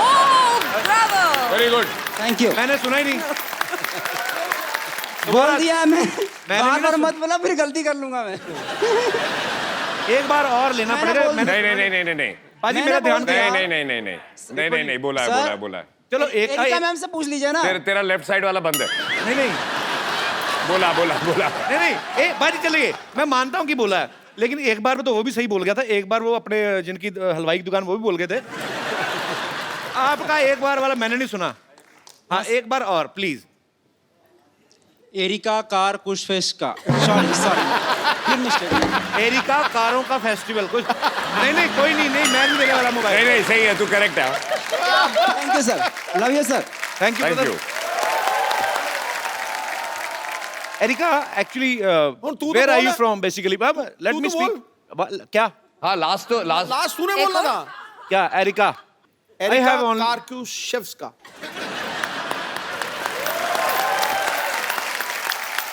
[SPEAKER 8] Oh, bravo!
[SPEAKER 3] Very good.
[SPEAKER 10] Thank you.
[SPEAKER 1] मैंने सुना ही नहीं।
[SPEAKER 10] बोल दिया मैं।
[SPEAKER 1] मैंने
[SPEAKER 10] बार
[SPEAKER 1] भी ना
[SPEAKER 10] बार मत बोला, फिर गलती कर लूंगा मैं।
[SPEAKER 1] एक बार और लेना
[SPEAKER 10] मैंने
[SPEAKER 1] पड़ेगा।
[SPEAKER 10] बोल
[SPEAKER 1] मैंने
[SPEAKER 3] नहीं नहीं नहीं नहीं नहीं
[SPEAKER 1] पाजी
[SPEAKER 10] मैंने
[SPEAKER 1] मेरा ध्यान
[SPEAKER 10] बोल
[SPEAKER 1] दिया।
[SPEAKER 10] दिया।
[SPEAKER 3] नहीं नहीं नहीं नहीं नहीं नहीं नहीं बोला है,
[SPEAKER 10] सर।
[SPEAKER 3] बोला है, बोला है।
[SPEAKER 1] चलो एक
[SPEAKER 10] एरिका मैम से पूछ लीजिए ना।
[SPEAKER 3] तेरा लेफ्ट साइड वाला बंद है।
[SPEAKER 1] नहीं नहीं
[SPEAKER 3] बोला बोला बोला।
[SPEAKER 1] नहीं नहीं बाजी चलिए, मैं मानता हूँ कि बोला है, लेकिन एक बार में तो वो भी सही बोल गया था। एक बार वो अपने जिनकी हलवाई की दुकान वो भी बोल गए थे। आपका एक बार वाला मैंने नहीं सुना। हाँ एक बार और प्लीज।
[SPEAKER 10] एरिका कारकुशेफ्स्का। सॉरी सॉरी, फिर मिस्टेक।
[SPEAKER 1] एरिका कारों का फेस्टिवल कुछ नहीं नहीं कोई नहीं नहीं मैं नहीं देने वाला
[SPEAKER 3] नहीं
[SPEAKER 1] मोबाइल।
[SPEAKER 3] नहीं सही है, तू करेक्ट है।
[SPEAKER 10] Thank you sir, love you sir.
[SPEAKER 1] Thank
[SPEAKER 3] thank you.
[SPEAKER 1] Erika actually
[SPEAKER 4] तू
[SPEAKER 1] वेयर
[SPEAKER 4] तो
[SPEAKER 1] आर
[SPEAKER 4] बोल
[SPEAKER 1] यू
[SPEAKER 4] है।
[SPEAKER 1] From basically? लेट
[SPEAKER 4] तू
[SPEAKER 1] मी
[SPEAKER 4] तो
[SPEAKER 1] स्पीक। क्या
[SPEAKER 3] हाँ लास्ट तो लास्ट।
[SPEAKER 4] लास्ट तूने
[SPEAKER 8] एक
[SPEAKER 4] बोलना
[SPEAKER 8] और?
[SPEAKER 4] था।
[SPEAKER 1] क्या Erika? I
[SPEAKER 4] Erika
[SPEAKER 1] have only-
[SPEAKER 4] कारकुशेफ्स्का।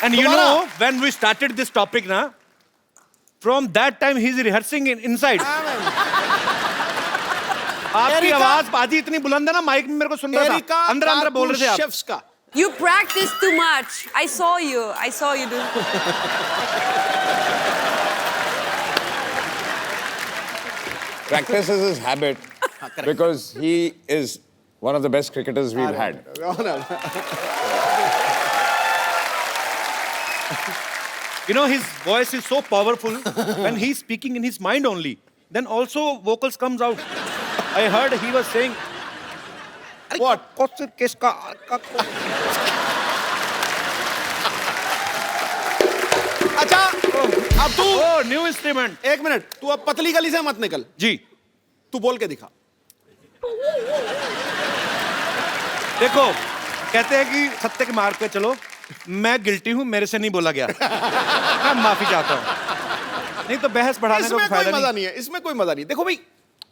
[SPEAKER 1] And you
[SPEAKER 4] दोबारा?
[SPEAKER 1] know, when we started this topic, na, from that time he's rehearsing inside. आपकी
[SPEAKER 4] एरिका-
[SPEAKER 1] आवाज बाजी इतनी बुलंद है ना, माइक में मेरे को सुन रहा
[SPEAKER 4] एरिका
[SPEAKER 1] था। अंदर अंदर बोल रहे थे आप।
[SPEAKER 4] कारकुशेफ्स्का।
[SPEAKER 8] You practice too much. I saw you. I saw you do.
[SPEAKER 3] Practice is his habit because he is one of the best cricketers we've had.
[SPEAKER 1] You know, his voice is so powerful when he's speaking in his mind only. Then also vocals comes out. I heard he was saying,
[SPEAKER 4] What?
[SPEAKER 1] किसका?
[SPEAKER 4] अच्छा अब तू
[SPEAKER 1] Oh, new instrument.
[SPEAKER 4] एक minute, तू अब पतली गली से मत निकल,
[SPEAKER 1] जी,
[SPEAKER 4] तू बोल के दिखा।
[SPEAKER 1] देखो कहते हैं कि सत्य के मार्ग पे चलो। मैं गिल्टी हूँ, मेरे से नहीं बोला गया। मैं माफी चाहता हूँ। नहीं तो बहस बढ़ाने का
[SPEAKER 4] इसमें
[SPEAKER 1] कोई
[SPEAKER 4] कोई
[SPEAKER 1] फायदा
[SPEAKER 4] मजा
[SPEAKER 1] नहीं।
[SPEAKER 4] नहीं है, इसमें कोई मजा नहीं। देखो भाई,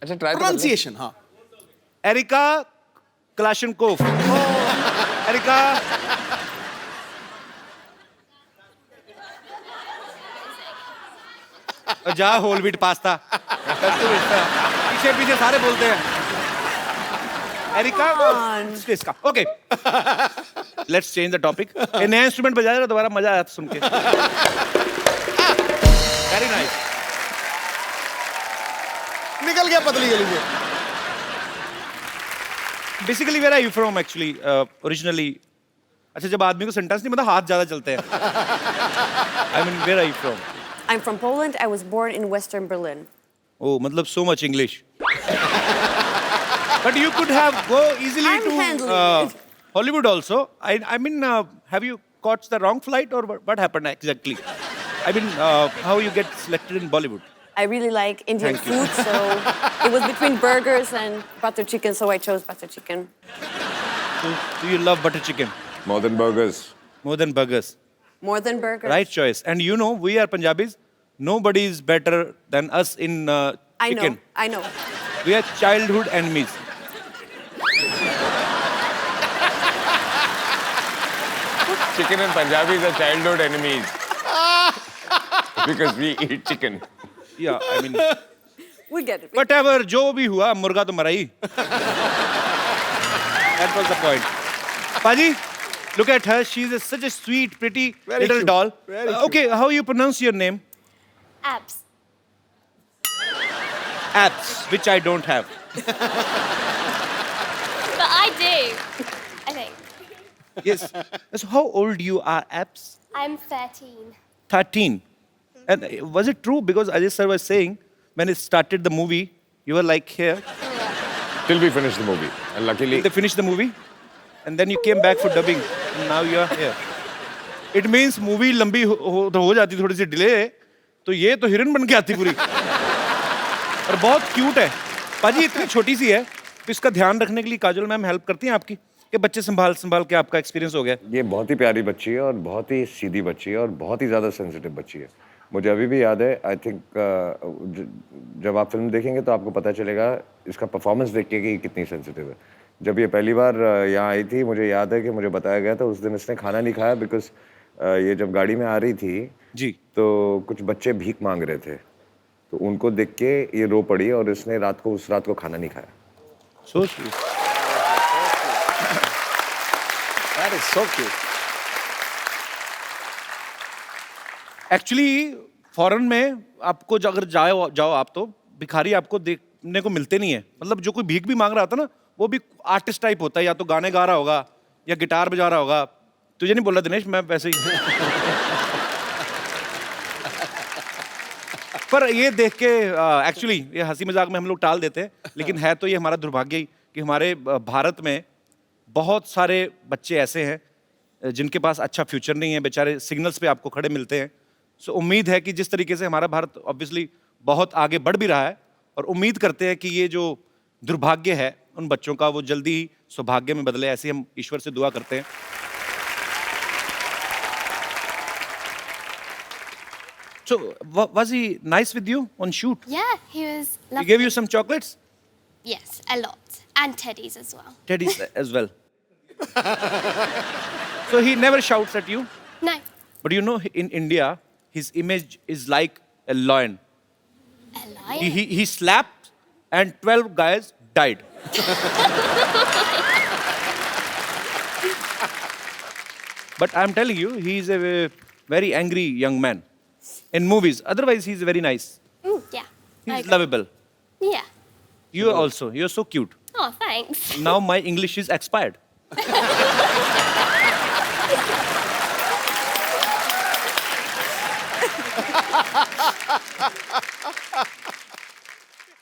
[SPEAKER 3] अच्छा ट्राई
[SPEAKER 4] प्रोनाउंसिएशन। हाँ
[SPEAKER 1] एरिका क्लाशनकोफ। एरिका जा होल व्हीट पास्ता। पीछे पीछे सारे बोलते हैं एरिका इसका। Okay let's change the topic. ये नया इंस्ट्रूमेंट बजा रहा, दोबारा मजा आया सुन के। Very nice.
[SPEAKER 4] निकल गया पतली गली से।
[SPEAKER 1] Basically where are you from actually originally? अच्छा जब आदमी को सेंटेंस नहीं मतलब हाथ ज्यादा चलते हैं। I mean where are you from?
[SPEAKER 8] I'm from Poland. I was born in Western Berlin.
[SPEAKER 1] Oh, मतलब so much English. But you could have go easily
[SPEAKER 8] I'm
[SPEAKER 1] to
[SPEAKER 8] handling it.
[SPEAKER 1] Hollywood also. I mean, have you caught the wrong flight or what happened exactly? I mean, how you get selected in Bollywood?
[SPEAKER 8] I really like Indian
[SPEAKER 1] Thank you.
[SPEAKER 8] food, so it was between burgers and butter chicken, so I chose butter chicken.
[SPEAKER 1] Do you love butter chicken
[SPEAKER 3] More than burgers.
[SPEAKER 1] more than burgers?
[SPEAKER 8] More than burgers.
[SPEAKER 1] Right choice. And you know, we are Punjabis. Nobody is better than us in
[SPEAKER 8] I know.
[SPEAKER 1] chicken.
[SPEAKER 8] I know.
[SPEAKER 1] We are childhood enemies.
[SPEAKER 3] Chicken and Punjabis are childhood enemies. Because we eat chicken.
[SPEAKER 1] Yeah, I mean,
[SPEAKER 8] We get it.
[SPEAKER 1] whatever, जो भी हुआ, मुर्गा तो मरा ही. That was the point. Paji, look at her. She's such a sweet, pretty
[SPEAKER 4] Very
[SPEAKER 1] little
[SPEAKER 4] cute.
[SPEAKER 1] doll.
[SPEAKER 4] Very
[SPEAKER 1] Okay, how you pronounce your name?
[SPEAKER 5] Abs.
[SPEAKER 1] Abs, which I don't have.
[SPEAKER 5] But I do, I think.
[SPEAKER 1] Yes. So how old you are, Abs?
[SPEAKER 5] I'm 13.
[SPEAKER 1] 13. And was it true? Because Ajay sir was saying when it started the movie, you were like here.
[SPEAKER 3] Till we finished the movie. And luckily,
[SPEAKER 1] They finished the movie, and then you came back for dubbing. And now you are here. It means movie लंबी हो जाती थोड़ी सी delay, तो ये तो heroine बन के आती पूरी. और बहुत क्यूट है. पाजी इतनी छोटी सी है, तो इसका ध्यान रखने के लिए काजल मैम हेल्प करती हैं आपकी? ये बच्चे संभाल के आपका एक्सपीरियंस हो गया?
[SPEAKER 3] ये बहुत ही प्यारी बच्ची है और बहुत ही सीधी बच्ची है और बहुत ही ज़्यादा सेंसिटिव बच्ची है. मुझे अभी भी याद है, आई थिंक जब आप फिल्म देखेंगे तो आपको पता चलेगा इसका परफॉर्मेंस देख के कि ये कितनी सेंसिटिव है. जब ये पहली बार यहाँ आई थी, मुझे याद है कि मुझे बताया गया था उस दिन इसने खाना नहीं खाया बिकॉज ये जब गाड़ी में आ रही थी
[SPEAKER 1] जी,
[SPEAKER 3] तो कुछ बच्चे भीख मांग रहे थे, तो उनको देख के ये रो पड़ी और इसने उस रात को खाना नहीं खाया.
[SPEAKER 1] So sweet.
[SPEAKER 4] That is so cute.
[SPEAKER 1] Actually foreign में आपको अगर जाओ आप तो भिखारी आपको देखने को मिलते नहीं है. मतलब जो कोई भीख भी मांग रहा था ना, वो भी आर्टिस्ट टाइप होता है, या तो गाने गा रहा होगा या गिटार बजा रहा होगा. तुझे नहीं बोल रहा दिनेश, मैं वैसे ही. पर ये देख के एक्चुअली ये हंसी मजाक में हम लोग टाल देते हैं, लेकिन है तो ये हमारा दुर्भाग्य ही कि हमारे भारत में बहुत सारे बच्चे ऐसे हैं जिनके पास अच्छा फ्यूचर नहीं है, बेचारे सिग्नल्स पे आपको खड़े मिलते हैं. सो उम्मीद है कि जिस तरीके से हमारा भारत ऑब्वियसली बहुत आगे बढ़ भी रहा है, और उम्मीद करते हैं कि ये जो दुर्भाग्य है उन बच्चों का वो जल्दी ही सौभाग्य में बदले. ऐसे हम ईश्वर से दुआ करते हैं. So, was he nice with you on shoot?
[SPEAKER 5] Yeah, he was
[SPEAKER 1] He
[SPEAKER 5] lovely.
[SPEAKER 1] gave you some chocolates?
[SPEAKER 5] Yes, a lot. And teddies as well.
[SPEAKER 1] Teddies as well. So he never shouts at you?
[SPEAKER 5] No.
[SPEAKER 1] But you know, in India, his image is like a lion.
[SPEAKER 5] A lion?
[SPEAKER 1] He slapped and 12 guys died. But I'm telling you, he is a very angry young man. In movies. Otherwise, he's very nice.
[SPEAKER 5] Yeah.
[SPEAKER 1] He's
[SPEAKER 5] Okay.
[SPEAKER 1] lovable.
[SPEAKER 5] Yeah.
[SPEAKER 1] You also. You're so cute.
[SPEAKER 5] Oh, thanks.
[SPEAKER 1] Now my English is expired.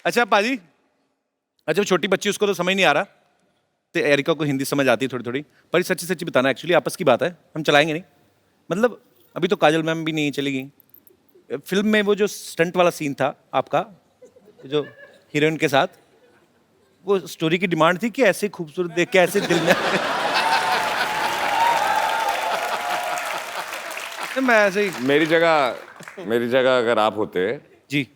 [SPEAKER 1] अच्छा पाजी, अच्छा वो छोटी बच्ची उसको तो समझ नहीं आ रहा, तो एरिका को हिंदी समझ आती है थोड़ी थोड़ी. पर सच्ची सच्ची बताना, एक्चुअली आपस की बात है, हम चलाएंगे नहीं. मतलब अभी तो काजल मैम भी नहीं चलेगी. फिल्म में वो जो स्टंट वाला सीन था आपका, जो हीरोइन के साथ, वो स्टोरी की डिमांड थी कि ऐसे खूबसूरत देख के ऐसे दिल में मैं ऐसे ही.
[SPEAKER 3] मेरी जगह अगर आप होते
[SPEAKER 1] जी,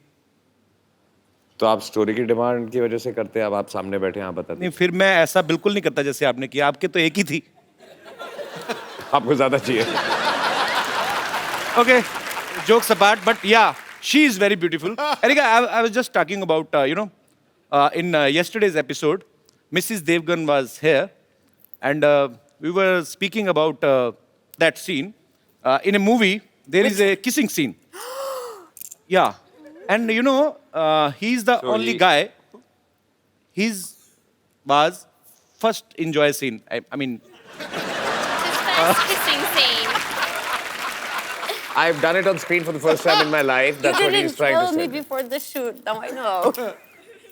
[SPEAKER 3] तो आप स्टोरी की डिमांड की वजह से करते. अब आप सामने बैठे हैं, आप बताते.
[SPEAKER 1] नहीं फिर मैं ऐसा बिल्कुल नहीं करता जैसे आपने किया. आपके तो एक ही थी.
[SPEAKER 3] आपको ज्यादा चाहिए.
[SPEAKER 1] Okay, jokes apart, but yeah, she is very beautiful. Erika, I was just talking about, in yesterday's episode, Mrs. Devgan was here, and we were speaking about that scene. In a movie, there is a kissing scene. Yeah, and he's the only guy. His was first enjoy scene. I mean.
[SPEAKER 5] His first kissing scene.
[SPEAKER 3] I've done it on screen for the first time in my life. That's
[SPEAKER 8] You
[SPEAKER 3] what he's
[SPEAKER 8] didn't
[SPEAKER 3] trying to
[SPEAKER 8] tell me
[SPEAKER 3] say.
[SPEAKER 8] before the shoot. Now I know.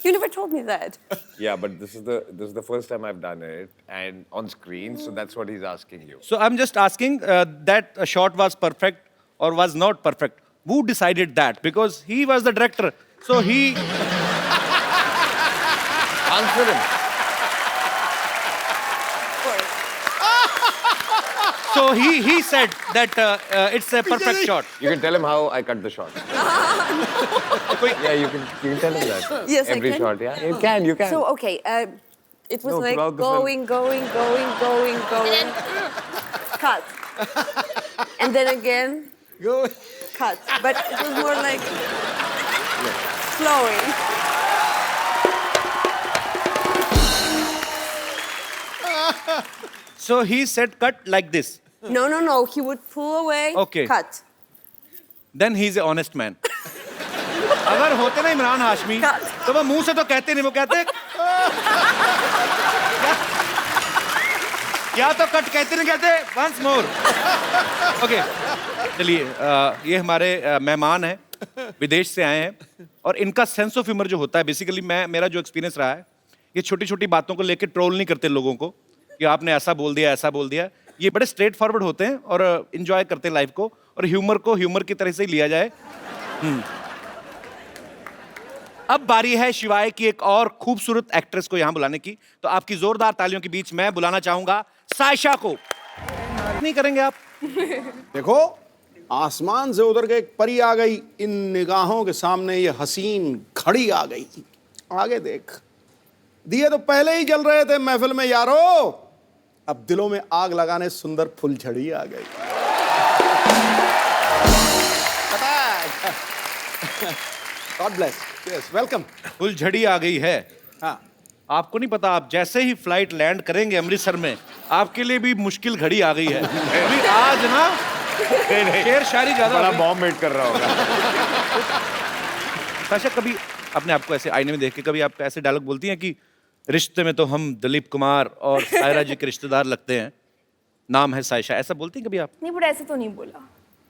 [SPEAKER 8] You never told me that.
[SPEAKER 3] Yeah, but this is the first time I've done it and on screen, so that's what he's asking you.
[SPEAKER 1] So I'm just asking that a shot was perfect or was not perfect. Who decided that? Because he was the director. So he...
[SPEAKER 3] Answer him.
[SPEAKER 1] So he said that it's a perfect shot.
[SPEAKER 3] You can tell him how I cut the shot. Yeah, you can tell him that.
[SPEAKER 8] Yes, I
[SPEAKER 3] Every
[SPEAKER 8] can.
[SPEAKER 3] shot, yeah. You can.
[SPEAKER 8] So, okay, it was
[SPEAKER 3] No,
[SPEAKER 8] like
[SPEAKER 3] throughout the film.
[SPEAKER 8] going, cut. And then again, cut. But it was more like flowing.
[SPEAKER 1] So he said cut like this.
[SPEAKER 8] No. He would pull away,
[SPEAKER 1] Okay.
[SPEAKER 8] cut.
[SPEAKER 1] Then he's an honest man. अगर होते ना इमरान हाशमी तो वो मुंह से तो कहते नहीं, वो कहते या तो कट कहते नहीं कहते, वंस मोर। ओके, चलिए, ये हमारे मेहमान हैं, विदेश से आए हैं, और इनका सेंस ऑफ ह्यूमर जो होता है, बेसिकली मेरा जो एक्सपीरियंस रहा है, ये छोटी छोटी बातों को लेकर ट्रोल नहीं करते लोगों को कि आपने ऐसा बोल दिया, ऐसा बोल दिया। ये बड़े स्ट्रेट फॉरवर्ड होते हैं और इंजॉय करते हैं लाइफ को, और ह्यूमर को ह्यूमर की तरह से ही लिया जाए। अब बारी है शिवाय की एक और खूबसूरत एक्ट्रेस को यहाँ बुलाने की, तो आपकी जोरदार तालियों के बीच मैं बुलाना चाहूंगा सायशा को। नहीं करेंगे आप?
[SPEAKER 4] देखो, आसमान से उतर के एक परी आ गई, इन निगाहों के सामने ये हसीन घड़ी आ गई। आगे देख, दिए तो पहले ही जल रहे थे महफिल में यारो, अब दिलों में आग लगाने सुंदर फुलझड़ी आ गई। God bless, yes, welcome.
[SPEAKER 1] फुलझड़ी आ गई है।
[SPEAKER 4] हाँ,
[SPEAKER 1] आपको नहीं पता, आप जैसे ही फ्लाइट लैंड करेंगे अमृतसर में, आपके लिए भी मुश्किल घड़ी आ गई है। अभी आज ना शेर शायरी ज्यादा
[SPEAKER 3] बड़ा बॉम्ब वेट कर रहा होगा।
[SPEAKER 1] सायशा, कभी अपने आप को ऐसे आईने में देख के कभी आप ऐसे डायलॉग बोलती हैं कि रिश्ते में तो हम दिलीप कुमार और सायरा जी के रिश्तेदार लगते हैं, नाम है सायशा, ऐसा बोलती हैं कभी आप?
[SPEAKER 2] नहीं, बट ऐसे तो नहीं बोला।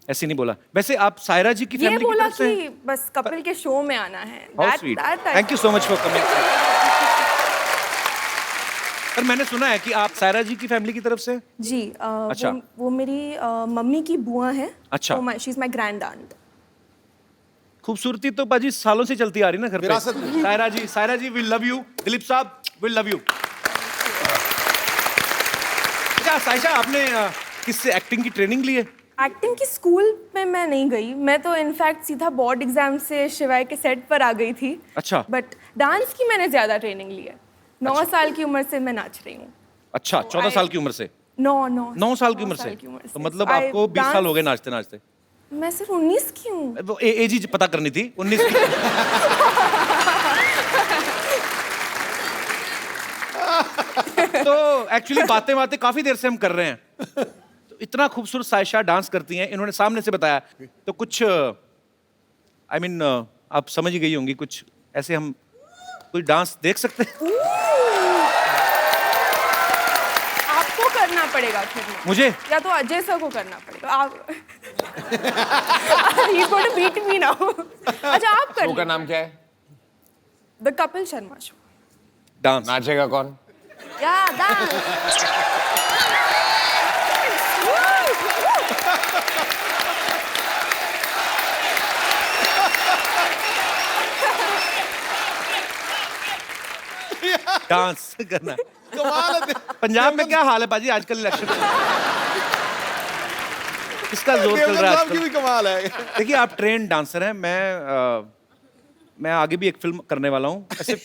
[SPEAKER 1] ऐसे नहीं बोला। वैसे आप सायरा जी की
[SPEAKER 2] ये
[SPEAKER 1] फैमिली की
[SPEAKER 2] बोला
[SPEAKER 1] तरफ से?
[SPEAKER 2] कि बस कपिल के शो में आना है।
[SPEAKER 1] How sweet, thank you so much for coming. पर मैंने सुना है कि आप सायरा जी की फैमिली की तरफ से?
[SPEAKER 2] जी,
[SPEAKER 1] अच्छा।
[SPEAKER 2] वो मेरी मम्मी की बुआ है।
[SPEAKER 1] अच्छा।
[SPEAKER 2] She is my grand aunt.
[SPEAKER 1] खूबसूरती तो पाजी सालों से चलती आ रही ना घर पे।
[SPEAKER 4] विरासत में।
[SPEAKER 1] सायरा जी विल लव यू, दिलीप साहब विल लव यू। अच्छा सायशा, आपने किससे एक्टिंग की ट्रेनिंग ली है?
[SPEAKER 2] एक्टिंग की स्कूल में मैं नहीं गई, मैं तो इनफैक्ट सीधा बोर्ड एग्जाम से शिवाय के सेट पर आ गई थी।
[SPEAKER 1] अच्छा।
[SPEAKER 2] बट डांस की मैंने ज्यादा ट्रेनिंग ली है। 9 साल की उम्र से मैं नाच रही हूँ।
[SPEAKER 1] अच्छा, 14 साल की उम्र से?
[SPEAKER 2] 9
[SPEAKER 1] साल की उम्र से? तो मतलब आपको 20 साल हो गए नाचते नाचते?
[SPEAKER 2] मैं सिर्फ 19 की हूँ।
[SPEAKER 1] वो एज ही पता करनी थी, 19 की। तो एक्चुअली बातें बातें काफी देर से हम कर रहे हैं, तो इतना खूबसूरत सायशा डांस करती हैं, इन्होंने सामने से बताया, तो कुछ आई मीन आप समझ ही गई होंगी, कुछ ऐसे हम कोई डांस देख सकते हैं?
[SPEAKER 2] आपको करना पड़ेगा फिर में।
[SPEAKER 1] मुझे?
[SPEAKER 2] या तो अजय सर को करना पड़ेगा। आप He's going to beat me now. अच्छा, आप कर
[SPEAKER 3] शो का नाम क्या है?
[SPEAKER 2] The Kapil Sharma show.
[SPEAKER 1] Dance
[SPEAKER 3] नाचेगा कौन?
[SPEAKER 2] या डांस।
[SPEAKER 1] डांस करना।
[SPEAKER 4] कमाल है।
[SPEAKER 1] पंजाब में क्या हाल है पाजी आजकल इलेक्शन? किसका जोर चल रहा है
[SPEAKER 4] साहब की भी
[SPEAKER 1] आजकल?
[SPEAKER 4] कमाल है।
[SPEAKER 1] देखिए, आप ट्रेन डांसर हैं, मैं आगे भी एक फिल्म करने वाला हूँ, ऐसे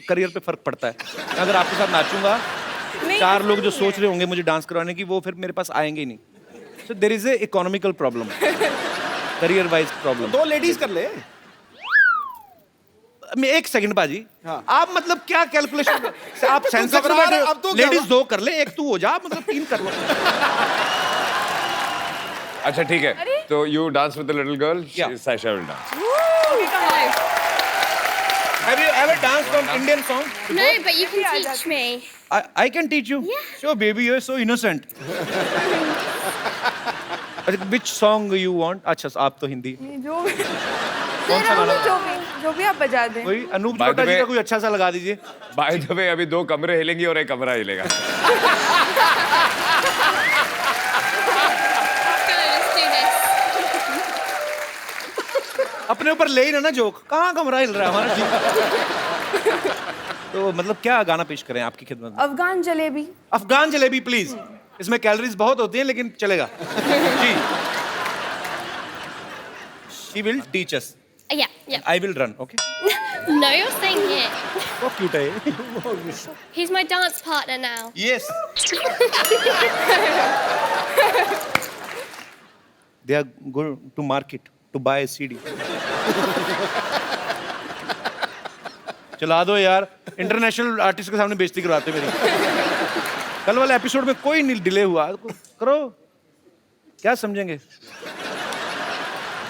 [SPEAKER 1] करियर पे फर्क पड़ता है। मैं अगर आपके साथ नाचूंगा,
[SPEAKER 2] नहीं,
[SPEAKER 1] 4 लोग जो सोच रहे होंगे मुझे डांस करवाने की, वो फिर मेरे पास आएंगे ही नहीं। So there is a economical problem, career wise problem.
[SPEAKER 4] 2 ladies कर ले।
[SPEAKER 1] मैं 1 सेकंड बाजी,
[SPEAKER 4] हाँ।
[SPEAKER 1] आप मतलब क्या कैलकुलेशन, आप सेंसर
[SPEAKER 4] घबरा रहे, अब तो क्या
[SPEAKER 1] लेडीज
[SPEAKER 4] हुआ?
[SPEAKER 1] 2 कर ले, 1 तू हो जा, मतलब 3 कर लो।
[SPEAKER 3] अच्छा ठीक है, तो you dance with the little girl,
[SPEAKER 1] Yeah.
[SPEAKER 3] Sayyeshaa will dance.
[SPEAKER 1] Have you ever danced from Indian song?
[SPEAKER 5] No, but you can teach me.
[SPEAKER 1] I can teach you.
[SPEAKER 5] Yeah.
[SPEAKER 1] Sure, baby, you're so innocent. Which song you want? अच्छा, आप तो हिंदी।
[SPEAKER 2] जो
[SPEAKER 1] कौन सा गाना?
[SPEAKER 2] जो भी आप बजा दें।
[SPEAKER 1] कोई Anoop
[SPEAKER 3] By the
[SPEAKER 1] Jalota ji
[SPEAKER 3] way-
[SPEAKER 1] का कोई अच्छा सा लगा दीजिए।
[SPEAKER 3] बाय द वे, अभी 2 कमरे हिलेंगे और 1 कमरा हिलेगा।
[SPEAKER 5] Let's do this.
[SPEAKER 1] अपने ऊपर ले ही ना जोक, कहाँ कमरा हिल रहा है हमारा? तो मतलब क्या गाना पेश करें आपकी खिदमत में?
[SPEAKER 2] अफगान जलेबी।
[SPEAKER 1] अफगान जलेबी प्लीज। इसमें कैलोरीज बहुत होती हैं लेकिन चलेगा। जी। She will teach us.
[SPEAKER 5] Yeah, yeah.
[SPEAKER 1] I will run, okay?
[SPEAKER 5] No, you're saying it.
[SPEAKER 1] So cute है ये।
[SPEAKER 5] He's my dance partner now.
[SPEAKER 1] Yes. They are going to market to buy a CD. चला दो यार, international artist के सामने बेइज्जती करवाते मेरी। कल वाले एपिसोड में कोई नहीं डिले हुआ, करो, क्या समझेंगे?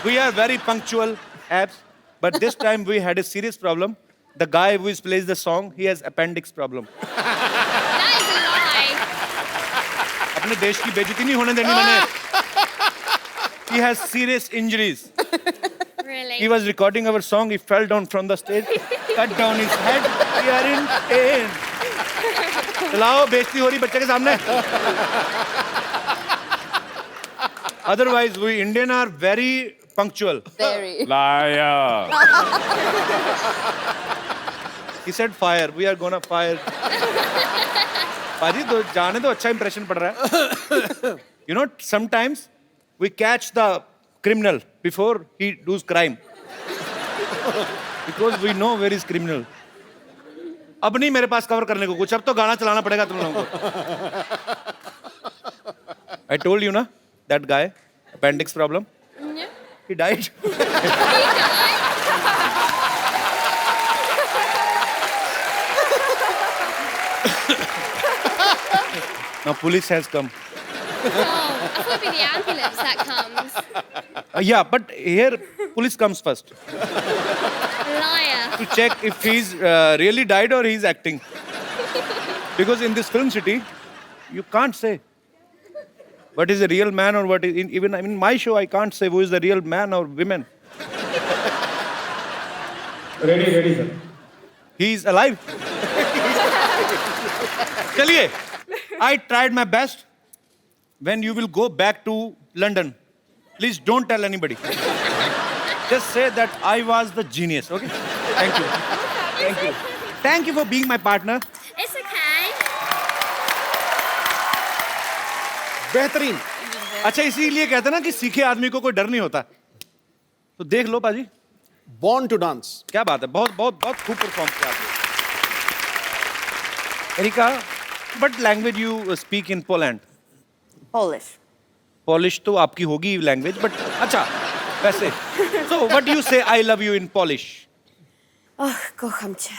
[SPEAKER 1] We are very punctual, abs, but this time we had a serious problem. The guy who plays the song, he has appendix problem.
[SPEAKER 5] That is a lie.
[SPEAKER 1] अपने देश की बेइज्जती नहीं होने देनी मैंने. He has serious injuries.
[SPEAKER 5] Really?
[SPEAKER 1] He was recording our song. He fell down from the stage, cut down his head. We are in pain. चलाओ, बेइज्जती हो रही बच्चे के सामने. Otherwise, we Indian are very punctual.
[SPEAKER 8] Very.
[SPEAKER 1] Liar. He said fire. We are gonna fire. पाजी तो जाने दो, अच्छा impression पड़ रहा है. You know, sometimes we catch the criminal before he does crime. Because we know where is criminal. अब नहीं मेरे पास कवर करने को कुछ, अब तो गाना चलाना पड़ेगा तुम लोगों को. I told you ना, that guy, appendix problem.
[SPEAKER 5] Yeah.
[SPEAKER 1] He died. Now police has come.
[SPEAKER 5] Oh, I thought it'd be the ambulance that comes.
[SPEAKER 1] Yeah, but here police comes first
[SPEAKER 5] Liar.
[SPEAKER 1] to check if he's really died or he's acting. Because in this film city, you can't say what is a real man or what is even in my show I can't say who is the real man or women.
[SPEAKER 6] Ready, sir.
[SPEAKER 1] He is alive. चलिए, I tried my best. When you will go back to London, please don't tell anybody. Just say that I was the genius, okay? Thank you. Thank you. Thank you for being my partner.
[SPEAKER 5] It's okay.
[SPEAKER 4] बेहतरीन.
[SPEAKER 1] अच्छा, इसीलिए कहते हैं ना कि सीखे आदमी को कोई डर नहीं होता. तो देख लो पाजी.
[SPEAKER 4] Born to dance.
[SPEAKER 1] क्या बात है, बहुत बहुत बहुत खूब परफॉर्म किया आपने. Erika, what language you speak in Poland?
[SPEAKER 8] Polish.
[SPEAKER 1] Polish तो आपकी होगी लैंग्वेज, बट अच्छा वैसे. So what do you say I love you in Polish?
[SPEAKER 8] Oh, kocham cię.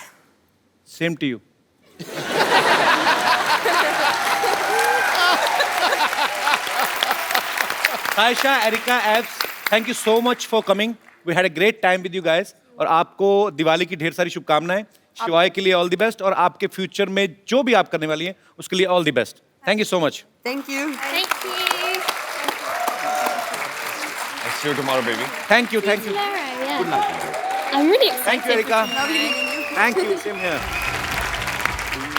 [SPEAKER 1] Same to you. Saisha, Erika, Abs, thank you so much for coming. We had a great time with you guys. और आपको दिवाली की ढेर सारी शुभकामनाएं. शिवाय के लिए all the best और आपके फ्यूचर में जो भी आप करने वाली हैं उसके लिए all the best. Thank you so much.
[SPEAKER 8] Thank you.
[SPEAKER 5] Thank you.
[SPEAKER 3] I'll see you tomorrow, baby.
[SPEAKER 1] Thank you, thank you.
[SPEAKER 5] Tomorrow, yeah. I'm really excited.
[SPEAKER 1] Thank you Erika. Thank you. Same here.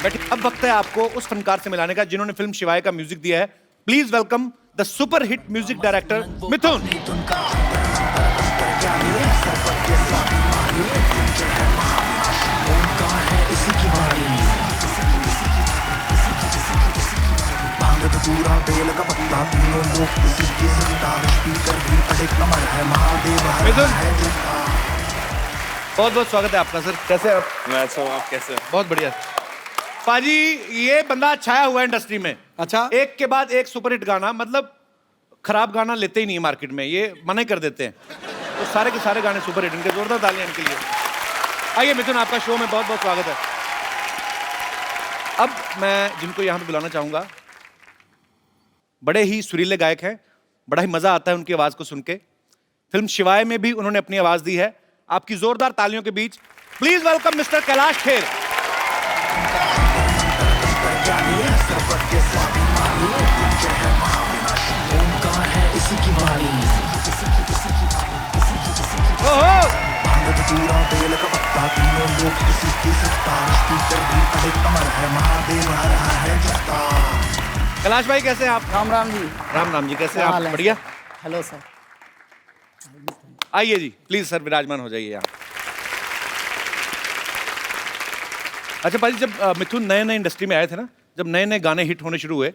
[SPEAKER 1] बैठिए, अब वक्त है आपको उस फनकार से मिलाने का जिन्होंने फिल्म शिवाय का म्यूजिक दिया है. Please welcome the super hit music director Mithun. Mithun, बहुत बहुत स्वागत है आपका सर. कैसे हैं आप?
[SPEAKER 3] मैं अच्छा हूँ, आप कैसे हैं?
[SPEAKER 1] बहुत बढ़िया. पाजी, ये बंदा छाया हुआ है इंडस्ट्री में.
[SPEAKER 4] अच्छा.
[SPEAKER 1] एक के बाद एक सुपरहिट गाना, मतलब खराब गाना लेते ही नहीं मार्केट में, ये मना कर देते हैं. तो सारे के सारे गाने सुपरहिट. इनके जोरदार तालियां इनके लिए. आइए मिथुन, आपका शो में बहुत बहुत स्वागत है. अब मैं जिनको यहाँ पे बुलाना चाहूंगा, बड़े ही सुरीले गायक हैं. बड़ा ही मजा आता है उनकी आवाज को सुन के. फिल्म शिवाय में भी उन्होंने अपनी आवाज दी है. आपकी जोरदार तालियों के बीच please welcome mister Kailash Kher. Kailash भाई कैसे हैं आप?
[SPEAKER 10] राम राम जी.
[SPEAKER 1] राम राम जी, कैसे हैं
[SPEAKER 10] क्या
[SPEAKER 1] आप?
[SPEAKER 10] हाल है?
[SPEAKER 1] बढ़िया.
[SPEAKER 10] Hello sir.
[SPEAKER 1] आइए जी, प्लीज सर विराजमान हो जाइए यहाँ. अच्छा पाजी, जब मिथुन नए नए इंडस्ट्री में आए थे ना, जब नए नए गाने हिट होने शुरू हुए,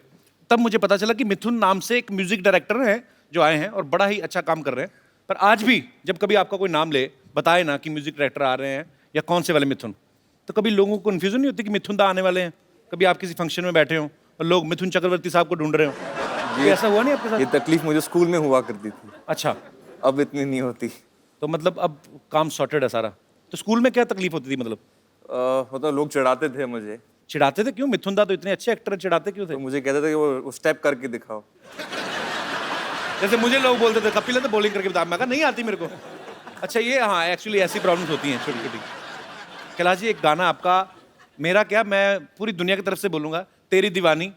[SPEAKER 1] तब मुझे पता चला कि मिथुन नाम से एक म्यूजिक डायरेक्टर हैं जो आए हैं और बड़ा ही अच्छा काम कर रहे हैं. पर आज भी जब कभी आपका कोई नाम ले, बताए ना कि म्यूजिक डायरेक्टर आ रहे हैं या कौन से वाले मिथुन, तो कभी लोगों को कन्फ्यूजन नहीं होती कि मिथुन दा आने वाले हैं? कभी आप किसी फंक्शन में बैठे हो और लोग मिथुन चक्रवर्ती साहब को ढूंढ रहे हो, ये ऐसा हुआ नहीं आपके साथ?
[SPEAKER 12] ये तकलीफ मुझे स्कूल में हुआ करती थी.
[SPEAKER 1] अच्छा.
[SPEAKER 12] अब इतनी नहीं होती.
[SPEAKER 1] तो मतलब अब काम सॉर्टेड है सारा. तो स्कूल में क्या तकलीफ होती थी मतलब?
[SPEAKER 12] मतलब लोग चिढ़ाते थे मुझे.
[SPEAKER 1] चिढ़ाते थे? क्यों? मिथुन दा तो इतने अच्छे एक्टर, चिढ़ाते क्यों थे?
[SPEAKER 12] तो मुझे कहते थे कि वो स्टेप करके दिखाओ.
[SPEAKER 1] जैसे मुझे लोग बोलते थे कपिल है तो बॉलिंग करके बता. मैं कहा नहीं आती मेरे को. अच्छा, ये हाँ एक्चुअली ऐसी प्रॉब्लम्स होती हैं छोटी छोटी. कैलाश जी, एक गाना आपका, मेरा क्या, मैं पूरी दुनिया की तरफ से बोलूंगा, तेरी दीवानी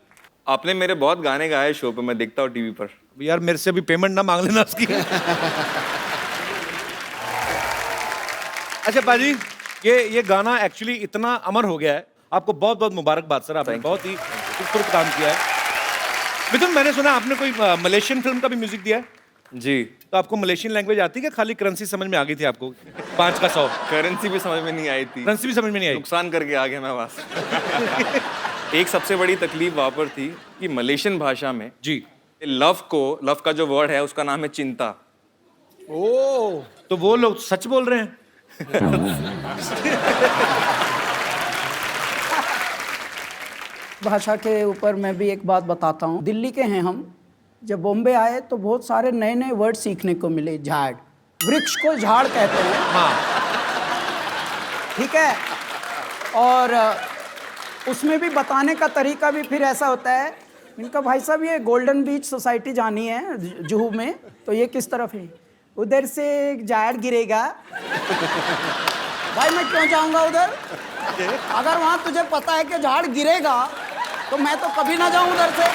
[SPEAKER 12] आपने मेरे बहुत गाने गाए शो पे, मैं देखता हूँ टीवी पर।
[SPEAKER 1] यार मेरे से अभी पेमेंट ना मांग लेना उसकी। अच्छा पाजी, ये गाना एक्चुअली इतना अमर हो गया है, आपको बहुत बहुत मुबारकबाद सर, आपने बहुत ही खूबसूरत काम किया है। मिथुन, मैंने सुना आपने कोई मलेशियन फिल्म का भी म्यूजिक दिया है?
[SPEAKER 12] जी।
[SPEAKER 1] तो आपको मलेशियन लैंग्वेज आती है क्या, खाली करेंसी समझ में आ गई थी आपको? 5 का 100।
[SPEAKER 12] करेंसी भी समझ में नहीं आई थी।
[SPEAKER 1] करेंसी भी समझ में नहीं आई?
[SPEAKER 12] नुकसान करके आ गया मैं वहां से। एक सबसे बड़ी तकलीफ वहां पर थी कि मलेशियन भाषा में
[SPEAKER 1] जी
[SPEAKER 12] लव का जो वर्ड है उसका नाम है चिंता।
[SPEAKER 1] ओ, तो वो लोग सच बोल रहे हैं।
[SPEAKER 13] भाषा के ऊपर मैं भी एक बात बताता हूँ। दिल्ली के हैं हम, जब बॉम्बे आए तो बहुत सारे नए नए वर्ड सीखने को मिले। झाड़, वृक्ष को झाड़ कहते हैं।
[SPEAKER 1] हाँ,
[SPEAKER 13] ठीक है। और उसमें भी बताने का तरीका भी फिर ऐसा होता है। इनका भाई साहब ये गोल्डन बीच सोसाइटी जानी है जुहू में, तो ये किस तरफ है? उधर से झाड़ गिरेगा। भाई मैं क्यों जाऊंगा उधर? अगर वहां तुझे पता है कि झाड़ गिरेगा तो मैं तो कभी ना जाऊं उधर से।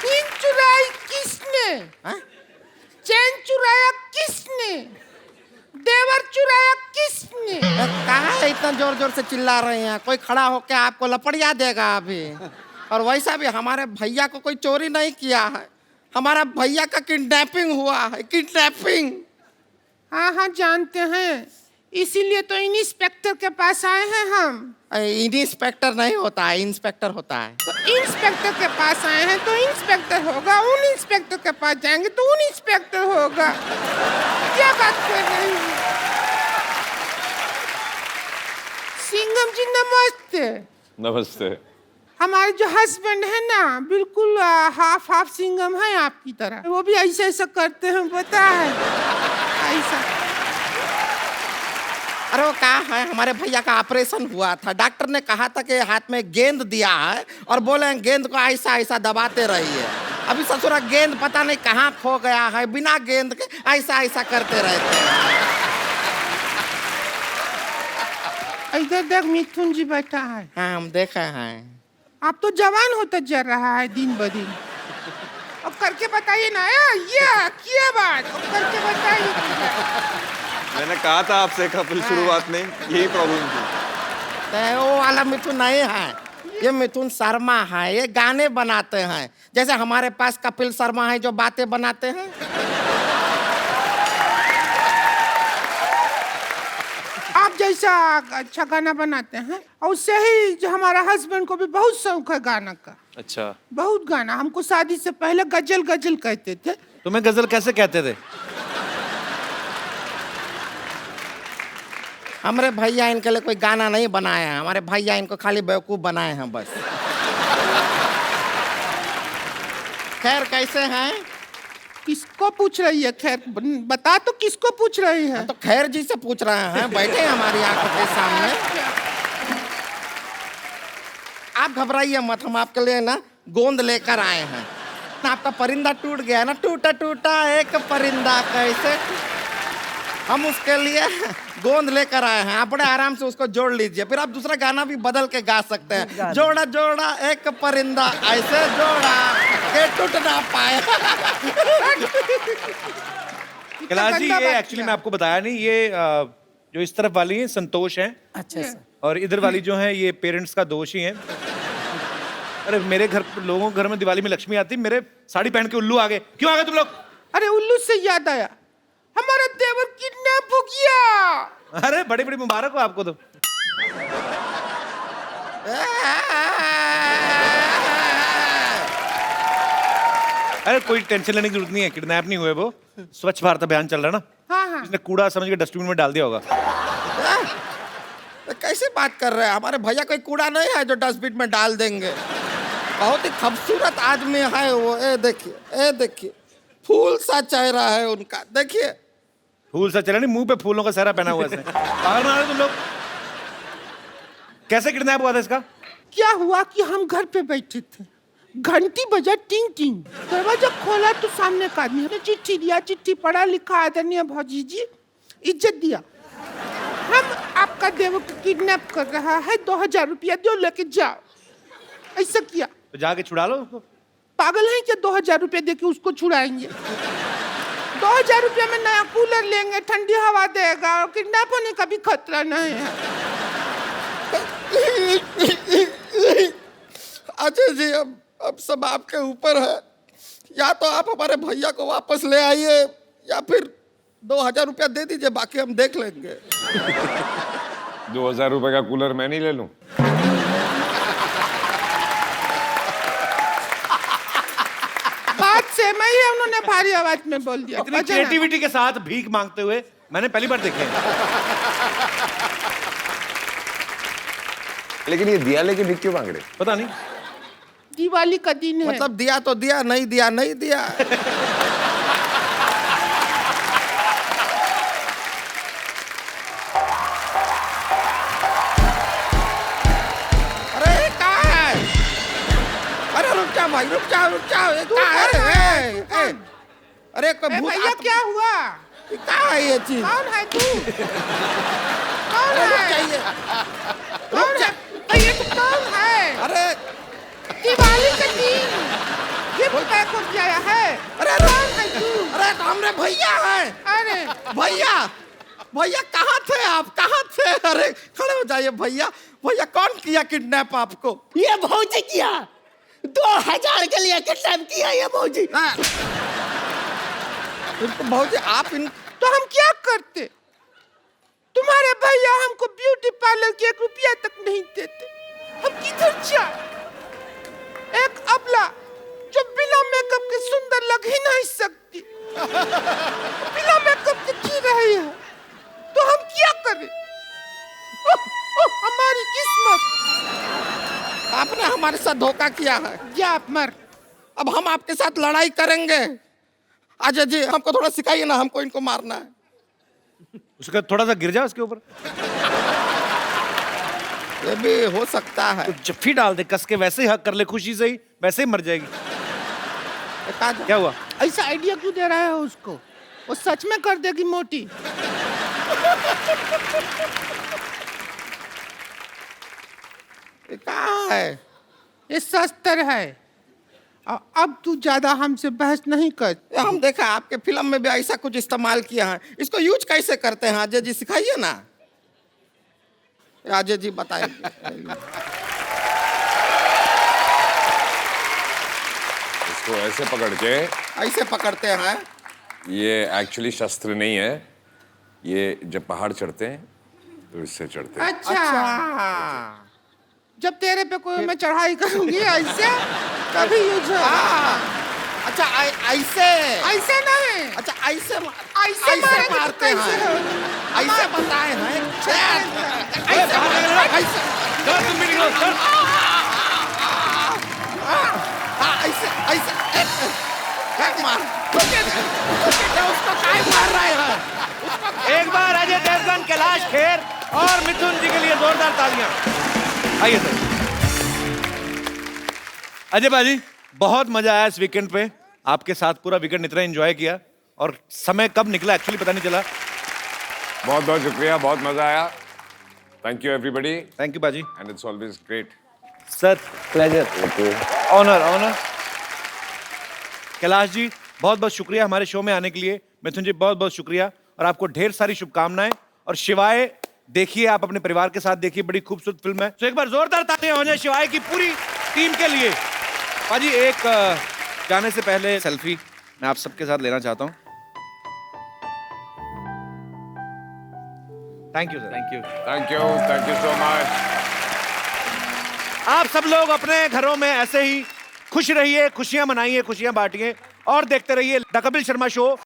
[SPEAKER 9] चैन चुराई किसने? चैन चुराया किसने? देवर चुराया किसने? कहाँ है इतना जोर जोर से चिल्ला रहे हैं? कोई खड़ा होकर आपको लपड़िया देगा अभी। और वैसा भी हमारे भैया को कोई चोरी नहीं किया है, हमारा भैया का किडनैपिंग हुआ है, किडनैपिंग। हाँ हाँ जानते हैं, इसीलिए तो इंस्पेक्टर के पास आए हैं हम। इंस्पेक्टर नहीं होता है, इंस्पेक्टर होता है। तो इंस्पेक्टर के पास आए हैं तो इंस्पेक्टर होगा, उन इंस्पेक्टर के पास जाएंगे तो उन इंस्पेक्टर होगा। क्या बात कर रहे हैं? सिंघम जी नमस्ते।
[SPEAKER 12] नमस्ते।
[SPEAKER 9] हमारे जो हस्बैंड है ना, बिल्कुल हाफ हाफ सिंघम है आपकी तरह। वो भी ऐसा ऐसा करते हैं, पता है? ऐसा। अरे वो कहा है, हमारे भैया का ऑपरेशन हुआ था, डॉक्टर ने कहा था कि हाथ में गेंद दिया है और बोले गेंद को ऐसा ऐसा दबाते रहिए। अभी ससुरा गेंद पता नहीं कहाँ खो गया है, बिना गेंद के ऐसा ऐसा करते रहते हैं। इधर देख मिथुन जी बैठा है। हाँ हम देखा है। आप तो जवान होता जा रहा है दिन ब दिन। अब करके बताइए ना, ये क्या बात, अब करके बताइए।
[SPEAKER 12] मैंने कहा था आपसे कपिल शुरुआत में यही प्रॉब्लम थी।
[SPEAKER 7] तो वो वाला मिथुन नहीं है, ये मिथुन शर्मा है, ये गाने बनाते हैं। जैसे हमारे पास कपिल शर्मा है जो बातें बनाते हैं। आप जैसा अच्छा गाना बनाते हैं, और उससे ही जो हमारा हस्बैंड को भी बहुत शौक है गाना का।
[SPEAKER 12] अच्छा।
[SPEAKER 9] बहुत गाना, हमको शादी से पहले गजल गजल कहते थे।
[SPEAKER 1] तुम्हें गजल कैसे कहते थे?
[SPEAKER 7] हमारे भैया इनके लिए कोई गाना नहीं बनाया है, हमारे भैया इनको खाली बेवकूफ बनाए हैं बस। खैर कैसे हैं? किसको पूछ रही है? खैर बता तो किसको पूछ रही है? तो खैर जी से पूछ रहे हैं, बैठे हैं हमारी आंखों के सामने। आप घबराइए मत, हम आपके लिए ना गोंद लेकर आए हैं। आपका परिंदा टूट गया ना, टूटा टूटा एक परिंदा कैसे, हम उसके लिए गोंद लेकर आए हैं। आप बड़े आराम से उसको जोड़ लीजिए, फिर आप दूसरा गाना भी बदल के गा सकते हैं। जोड़ा जोड़ा एक परिंदा ऐसे जोड़ा के टूट ना पाए।
[SPEAKER 1] कैलाश जी, ये एक्चुअली मैं आपको बताया नहीं, ये जो इस तरफ वाली है संतोष हैं।
[SPEAKER 13] अच्छा सर।
[SPEAKER 1] और इधर वाली जो है ये पेरेंट्स का दोष ही है। अरे मेरे घर लोगों के घर में दिवाली में लक्ष्मी आती, मेरे साड़ी पहन के उल्लू आ गए। क्यों आ गए तुम लोग?
[SPEAKER 9] अरे उल्लू से याद आया, हमारा देवर किडनैप हो गया।
[SPEAKER 1] अरे बड़ी बड़ी मुबारक हो आपको तो। अरे कोई टेंशन लेने की जरूरत नहीं है, किडनैप नहीं हुए वो। स्वच्छ भारत अभियान चल रहा है ना।
[SPEAKER 9] हाँ हाँ।
[SPEAKER 1] इसने कूड़ा समझ के डस्टबिन में डाल दिया होगा।
[SPEAKER 7] कैसे बात कर रहे हैं? हमारे भैया कोई कूड़ा नहीं है जो डस्टबिन में डाल देंगे। बहुत ही खूबसूरत आदमी है वो। ए देखिए फूल सा चेहरा है उनका, देखिए।
[SPEAKER 1] फूल सा चेहरा नहीं, मुंह पे फूलों का सहरा पहना हुआ है इसने। पागल बना रहे तुम लोग। कैसे किडनैप हुआ था इसका?
[SPEAKER 9] क्या हुआ कि हम घर पे बैठे थे,
[SPEAKER 4] घंटी बजा टिंग टिंग। दरवाजा खोला तो सामने का आदमी ने चिट्ठी दिया, चिट्ठी पढ़ा, लिखा आदरणीय भौजी जी, इज्जत दिया, हम आपका देव को किडनैप कर रहा है, 2000 रुपया दो लेके जाओ। ऐसा किया
[SPEAKER 1] तो जाके छुड़ा लो उसको।
[SPEAKER 4] पागल है क्या, 2000 रुपया देके उसको छुड़ाएंगे? 2000 रुपया में नया कूलर लेंगे, ठंडी हवा देगा और किडनैप होने का भी खतरा नहीं है।
[SPEAKER 7] अजय जी अब सब आपके ऊपर है, या तो आप हमारे भैया को वापस ले आइए या फिर 2000 रुपया दे दीजिए, बाकी हम देख लेंगे।
[SPEAKER 3] 2000 रुपए का कूलर मैं नहीं ले लूं?
[SPEAKER 4] बात से मैं ही उन्होंने भारी आवाज में बोल दिया।
[SPEAKER 1] इतनी क्रिएटिविटी के साथ भीख मांगते हुए मैंने पहली बार देखे हैं।
[SPEAKER 3] लेकिन ये दिया लेके भीख क्यों मांग रहे?
[SPEAKER 1] पता नहीं,
[SPEAKER 4] दिवाली का दिन है।
[SPEAKER 7] मतलब दिया तो दिया, नहीं दिया नहीं दिया। अरे कहाँ है? अरे रुक जाओ भाई, रुक जाओ ये कहाँ है? अरे कोई भूत
[SPEAKER 4] भैया क्या हुआ?
[SPEAKER 7] कहाँ है ये चीज?
[SPEAKER 4] कौन है तू? कौन है?
[SPEAKER 7] रुक जा।
[SPEAKER 4] ये तो कौन है?
[SPEAKER 7] अरे
[SPEAKER 4] दिवाली का दिन गिफ्ट पैक हो गया है।
[SPEAKER 7] अरे
[SPEAKER 4] कौन है तू?
[SPEAKER 7] अरे तो हमरे भैया है।
[SPEAKER 4] अरे
[SPEAKER 7] भैया कहाँ थे आप, कहाँ थे? अरे खड़े हो जाइए भैया। भैया कौन किया किडनैप आपको?
[SPEAKER 9] ये भौजी किया, 2000 के लिए किडनैप किया ये भौजी।
[SPEAKER 7] भौजी आप इन
[SPEAKER 4] तो हम क्या करते? तुम्हारे भैया हमको ब्यूटी पार्लर के 1 रुपया तक नहीं देते, हम किधर जाए? एक अबला जो बिना मेकअप के सुंदर लग ही नहीं सकती, बिना मेकअप के जी रही है, तो हम क्या करें? हमारी किस्मत।
[SPEAKER 7] आपने हमारे साथ धोखा किया है।
[SPEAKER 4] जा आप मर।
[SPEAKER 7] अब हम आपके साथ लड़ाई करेंगे। अजय जी हमको थोड़ा सिखाइए ना, हमको इनको मारना है।
[SPEAKER 1] उसका थोड़ा सा गिर जाए उसके ऊपर,
[SPEAKER 7] ये भी हो सकता है।
[SPEAKER 1] तो जफ्फी डाल दे कस के, वैसे ही हक कर ले खुशी से ही, वैसे ही मर जाएगी। क्या हुआ?
[SPEAKER 4] ऐसा आइडिया क्यों दे रहा है उसको? वो सच में कर देगी मोटी।
[SPEAKER 7] ये कहाँ है?
[SPEAKER 4] ये शस्त्र है। अब तू ज्यादा हमसे बहस नहीं कर।
[SPEAKER 7] हम देखा आपके फिल्म में भी ऐसा कुछ इस्तेमाल किया है, इसको यूज कैसे करते हैं अजय जी, सिखाइए ना। अजय जी बताएंगे।
[SPEAKER 3] इसको ऐसे पकड़ के,
[SPEAKER 7] ऐसे पकड़ते हैं।
[SPEAKER 3] ये एक्चुअली शस्त्र नहीं है, ये जब पहाड़ चढ़ते हैं तो इससे चढ़ते हैं।
[SPEAKER 4] अच्छा। जब तेरे पे कोई मैं चढ़ाई करूंगी ऐसे कभी यूज हो।
[SPEAKER 7] अच्छा ऐसे
[SPEAKER 4] ऐसे नहीं।
[SPEAKER 7] अच्छा ऐसे
[SPEAKER 4] ऐसे
[SPEAKER 7] मारते हैं, ऐसे बताए हैं। ऐसे मार उसको काय मार रहे हैं।
[SPEAKER 1] एक बार अजय देवगन, कैलाश खेर और मिथुन जी के लिए जोरदार तालियां। आइए सर। अजय भाजी बहुत मजा आया इस वीकेंड पे, आपके साथ पूरा वीकेंड इतना एंजॉय किया और समय कब निकला एक्चुअली पता नहीं चला।
[SPEAKER 3] बहुत बहुत शुक्रिया, बहुत मजा आया। Thank you everybody.
[SPEAKER 1] Thank you बाजी।
[SPEAKER 3] And it's always great
[SPEAKER 1] sir, pleasure, honour honour. Kailash ji बहुत बहुत शुक्रिया हमारे शो में आने के लिए। मिथुन जी बहुत बहुत शुक्रिया और आपको ढेर सारी शुभकामनाएं। और शिवाय देखिए, आप अपने परिवार के साथ देखिए, बड़ी खूबसूरत फिल्म है। तो एक बार जोरदार तालियां हो जाए शिवाय की पूरी टीम के लिए। पाजी एक जाने से पहले सेल्फी मैं आप सबके साथ लेना चाहता हूं। Thank you sir. Thank you,
[SPEAKER 3] thank you so much.
[SPEAKER 1] आप सब लोग अपने घरों में ऐसे ही खुश रहिए, खुशियां मनाइए, खुशियां बांटिए और देखते रहिए द कपिल शर्मा शो।